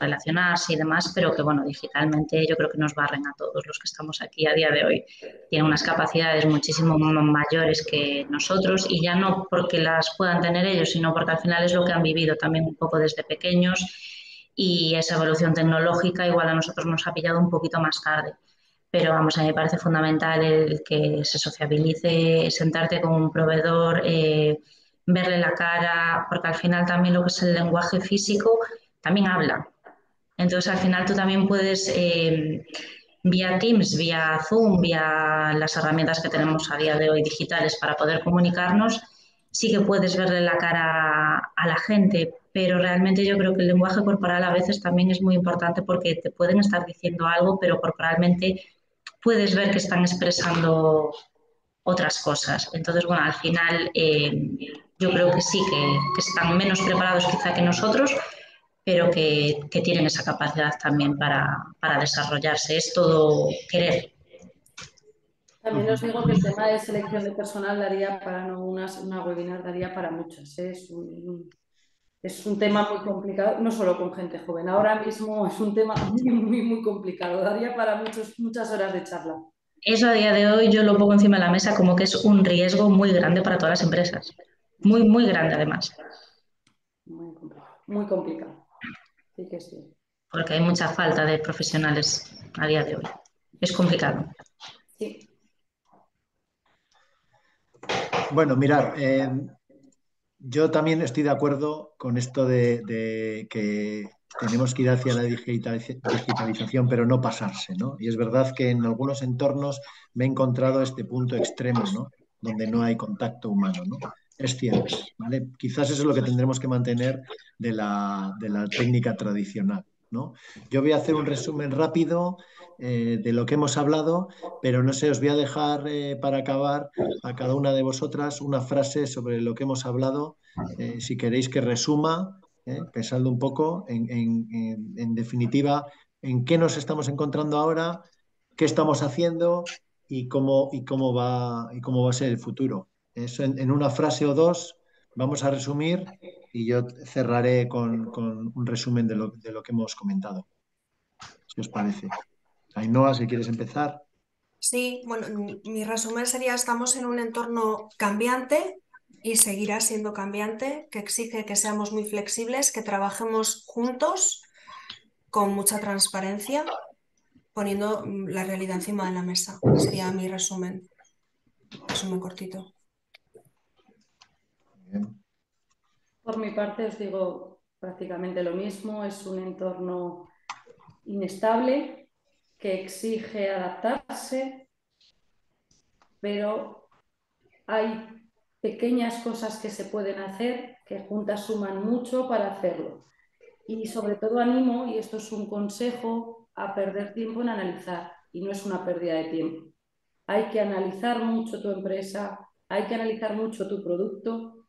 relacionarse y demás, pero que bueno, digitalmente yo creo que nos barren a todos los que estamos aquí a día de hoy. Tienen unas capacidades muchísimo mayores que nosotros y ya no porque las puedan tener ellos, sino porque al final es lo que han vivido también un poco desde pequeños y esa evolución tecnológica igual a nosotros nos ha pillado un poquito más tarde. Pero vamos, a mí me parece fundamental el que se sociabilice, sentarte con un proveedor, verle la cara, porque al final también lo que es el lenguaje físico también habla. Entonces al final tú también puedes, vía Teams, vía Zoom, vía las herramientas que tenemos a día de hoy digitales para poder comunicarnos, sí que puedes verle la cara a la gente, pero realmente yo creo que el lenguaje corporal a veces también es muy importante porque te pueden estar diciendo algo, pero corporalmente puedes ver que están expresando otras cosas. Entonces, bueno, al final yo creo que sí, que están menos preparados quizá que nosotros, pero que tienen esa capacidad también para desarrollarse. Es todo querer. También os digo que el tema de selección de personal daría para no una webinar, daría para muchas. Es un tema muy complicado, no solo con gente joven. Ahora mismo es un tema muy, muy, muy complicado. Daría para muchas horas de charla. Eso a día de hoy yo lo pongo encima de la mesa como que es un riesgo muy grande para todas las empresas. Muy, muy grande además. Muy complicado. Muy complicado. Sí que sí. Porque hay mucha falta de profesionales a día de hoy. Es complicado. Sí. Bueno, mirar, yo también estoy de acuerdo con esto de que tenemos que ir hacia la digitalización, pero no pasarse, ¿no? Y es verdad que en algunos entornos me he encontrado este punto extremo, ¿no? Donde no hay contacto humano, ¿no? Es cierto, ¿vale? Quizás eso es lo que tendremos que mantener de la técnica tradicional, ¿no? Yo voy a hacer un resumen rápido de lo que hemos hablado, pero no sé, os voy a dejar para acabar a cada una de vosotras una frase sobre lo que hemos hablado, si queréis que resuma, pensando un poco en definitiva en qué nos estamos encontrando ahora, qué estamos haciendo y cómo va a ser el futuro. Eso en una frase o dos vamos a resumir y yo cerraré con un resumen de lo que hemos comentado, si os parece. Ainhoa, si quieres empezar. Sí, bueno, mi resumen sería, estamos en un entorno cambiante y seguirá siendo cambiante, que exige que seamos muy flexibles, que trabajemos juntos con mucha transparencia poniendo la realidad encima de la mesa. Sería mi resumen cortito. Bien. Por mi parte os digo prácticamente lo mismo, es un entorno inestable que exige adaptarse, pero hay pequeñas cosas que se pueden hacer que juntas suman mucho para hacerlo. Y sobre todo animo, y esto es un consejo, a perder tiempo en analizar, y no es una pérdida de tiempo. Hay que analizar mucho tu empresa, hay que analizar mucho tu producto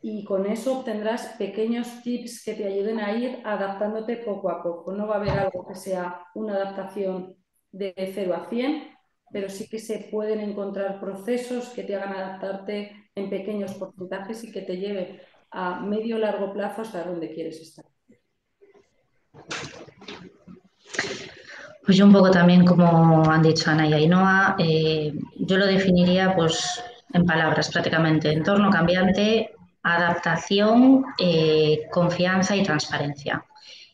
y con eso obtendrás pequeños tips que te ayuden a ir adaptándote poco a poco. No va a haber algo que sea una adaptación de 0 a 100, pero sí que se pueden encontrar procesos que te hagan adaptarte en pequeños porcentajes y que te lleve a medio o largo plazo hasta donde quieres estar. Pues yo un poco también, como han dicho Ana y Ainhoa, yo lo definiría pues en palabras prácticamente: entorno cambiante, adaptación, confianza y transparencia.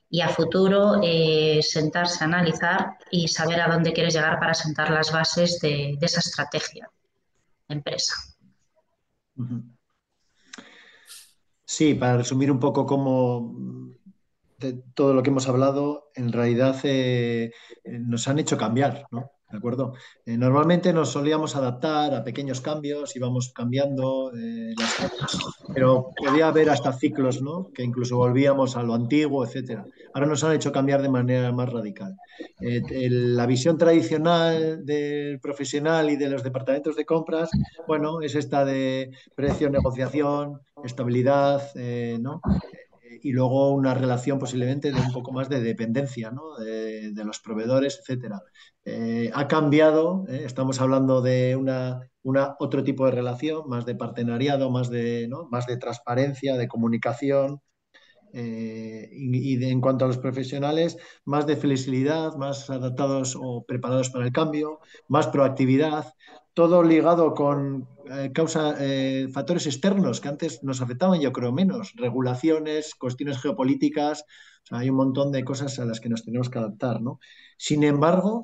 Y a futuro sentarse, analizar y saber a dónde quieres llegar para sentar las bases de esa estrategia de empresa. Sí, para resumir un poco cómo de todo lo que hemos hablado, en realidad nos han hecho cambiar, ¿no? ¿De acuerdo? Normalmente nos solíamos adaptar a pequeños cambios, íbamos cambiando las cosas, pero podía haber hasta ciclos, ¿no? Que incluso volvíamos a lo antiguo, etcétera. Ahora nos han hecho cambiar de manera más radical. La visión tradicional del profesional y de los departamentos de compras, bueno, es esta de precio, negociación, estabilidad, ¿no? Y luego una relación posiblemente de un poco más de dependencia, ¿no? De los proveedores, etcétera. Ha cambiado, estamos hablando de otro tipo de relación, más de partenariado, más de, ¿no? Más de transparencia, de comunicación. En cuanto a los profesionales, más de flexibilidad, más adaptados o preparados para el cambio, más proactividad, todo ligado con factores externos que antes nos afectaban, yo creo, menos, regulaciones, cuestiones geopolíticas, o sea, hay un montón de cosas a las que nos tenemos que adaptar, ¿no? Sin embargo,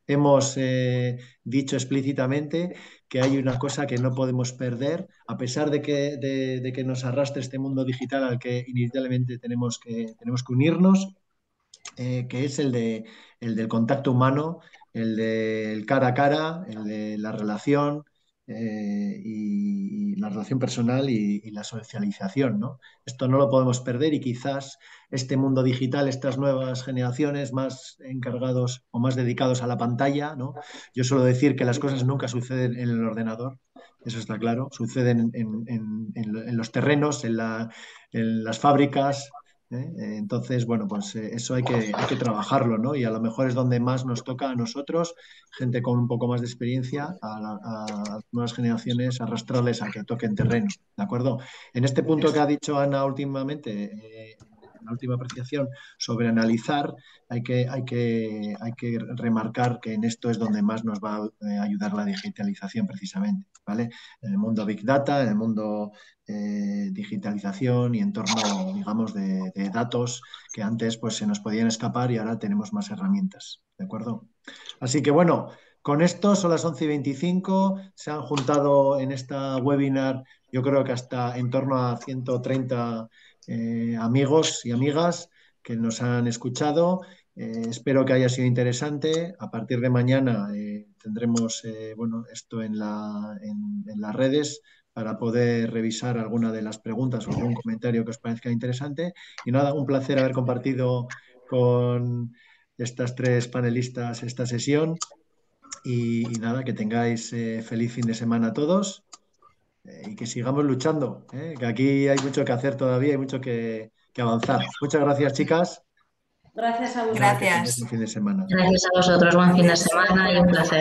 hemos dicho explícitamente que hay una cosa que no podemos perder, a pesar de que nos arrastre este mundo digital al que inicialmente tenemos que unirnos, que es el del contacto humano, el del cara a cara, el de la relación y la relación personal y la socialización, ¿no? Esto no lo podemos perder y quizás este mundo digital, estas nuevas generaciones más encargados o más dedicados a la pantalla, ¿no? Yo suelo decir que las cosas nunca suceden en el ordenador, eso está claro, suceden en los terrenos, en las fábricas. Entonces, bueno, pues eso hay que trabajarlo, ¿no? Y a lo mejor es donde más nos toca a nosotros, gente con un poco más de experiencia, a nuevas generaciones, arrastrarles a que toquen terreno, ¿de acuerdo? En este punto que ha dicho Ana últimamente, en la última apreciación sobre analizar, hay que remarcar que en esto es donde más nos va a ayudar la digitalización precisamente, ¿vale? En el mundo Big Data, en el mundo digitalización y entorno, digamos, de datos que antes pues, se nos podían escapar y ahora tenemos más herramientas, ¿de acuerdo? Así que bueno, con esto son las 11:25, se han juntado en esta webinar yo creo que hasta en torno a 130 amigos y amigas que nos han escuchado. Espero que haya sido interesante. A partir de mañana tendremos bueno, esto en las redes para poder revisar alguna de las preguntas o algún comentario que os parezca interesante. Y nada, un placer haber compartido con estas tres panelistas esta sesión. Y nada, que tengáis feliz fin de semana a todos y que sigamos luchando, que aquí hay mucho que hacer todavía, hay mucho que avanzar. Muchas gracias, chicas. Gracias a Y vosotros. nada, que tengáis un Gracias. fin de semana. Gracias a vosotros, buen fin de Gracias. semana y un placer.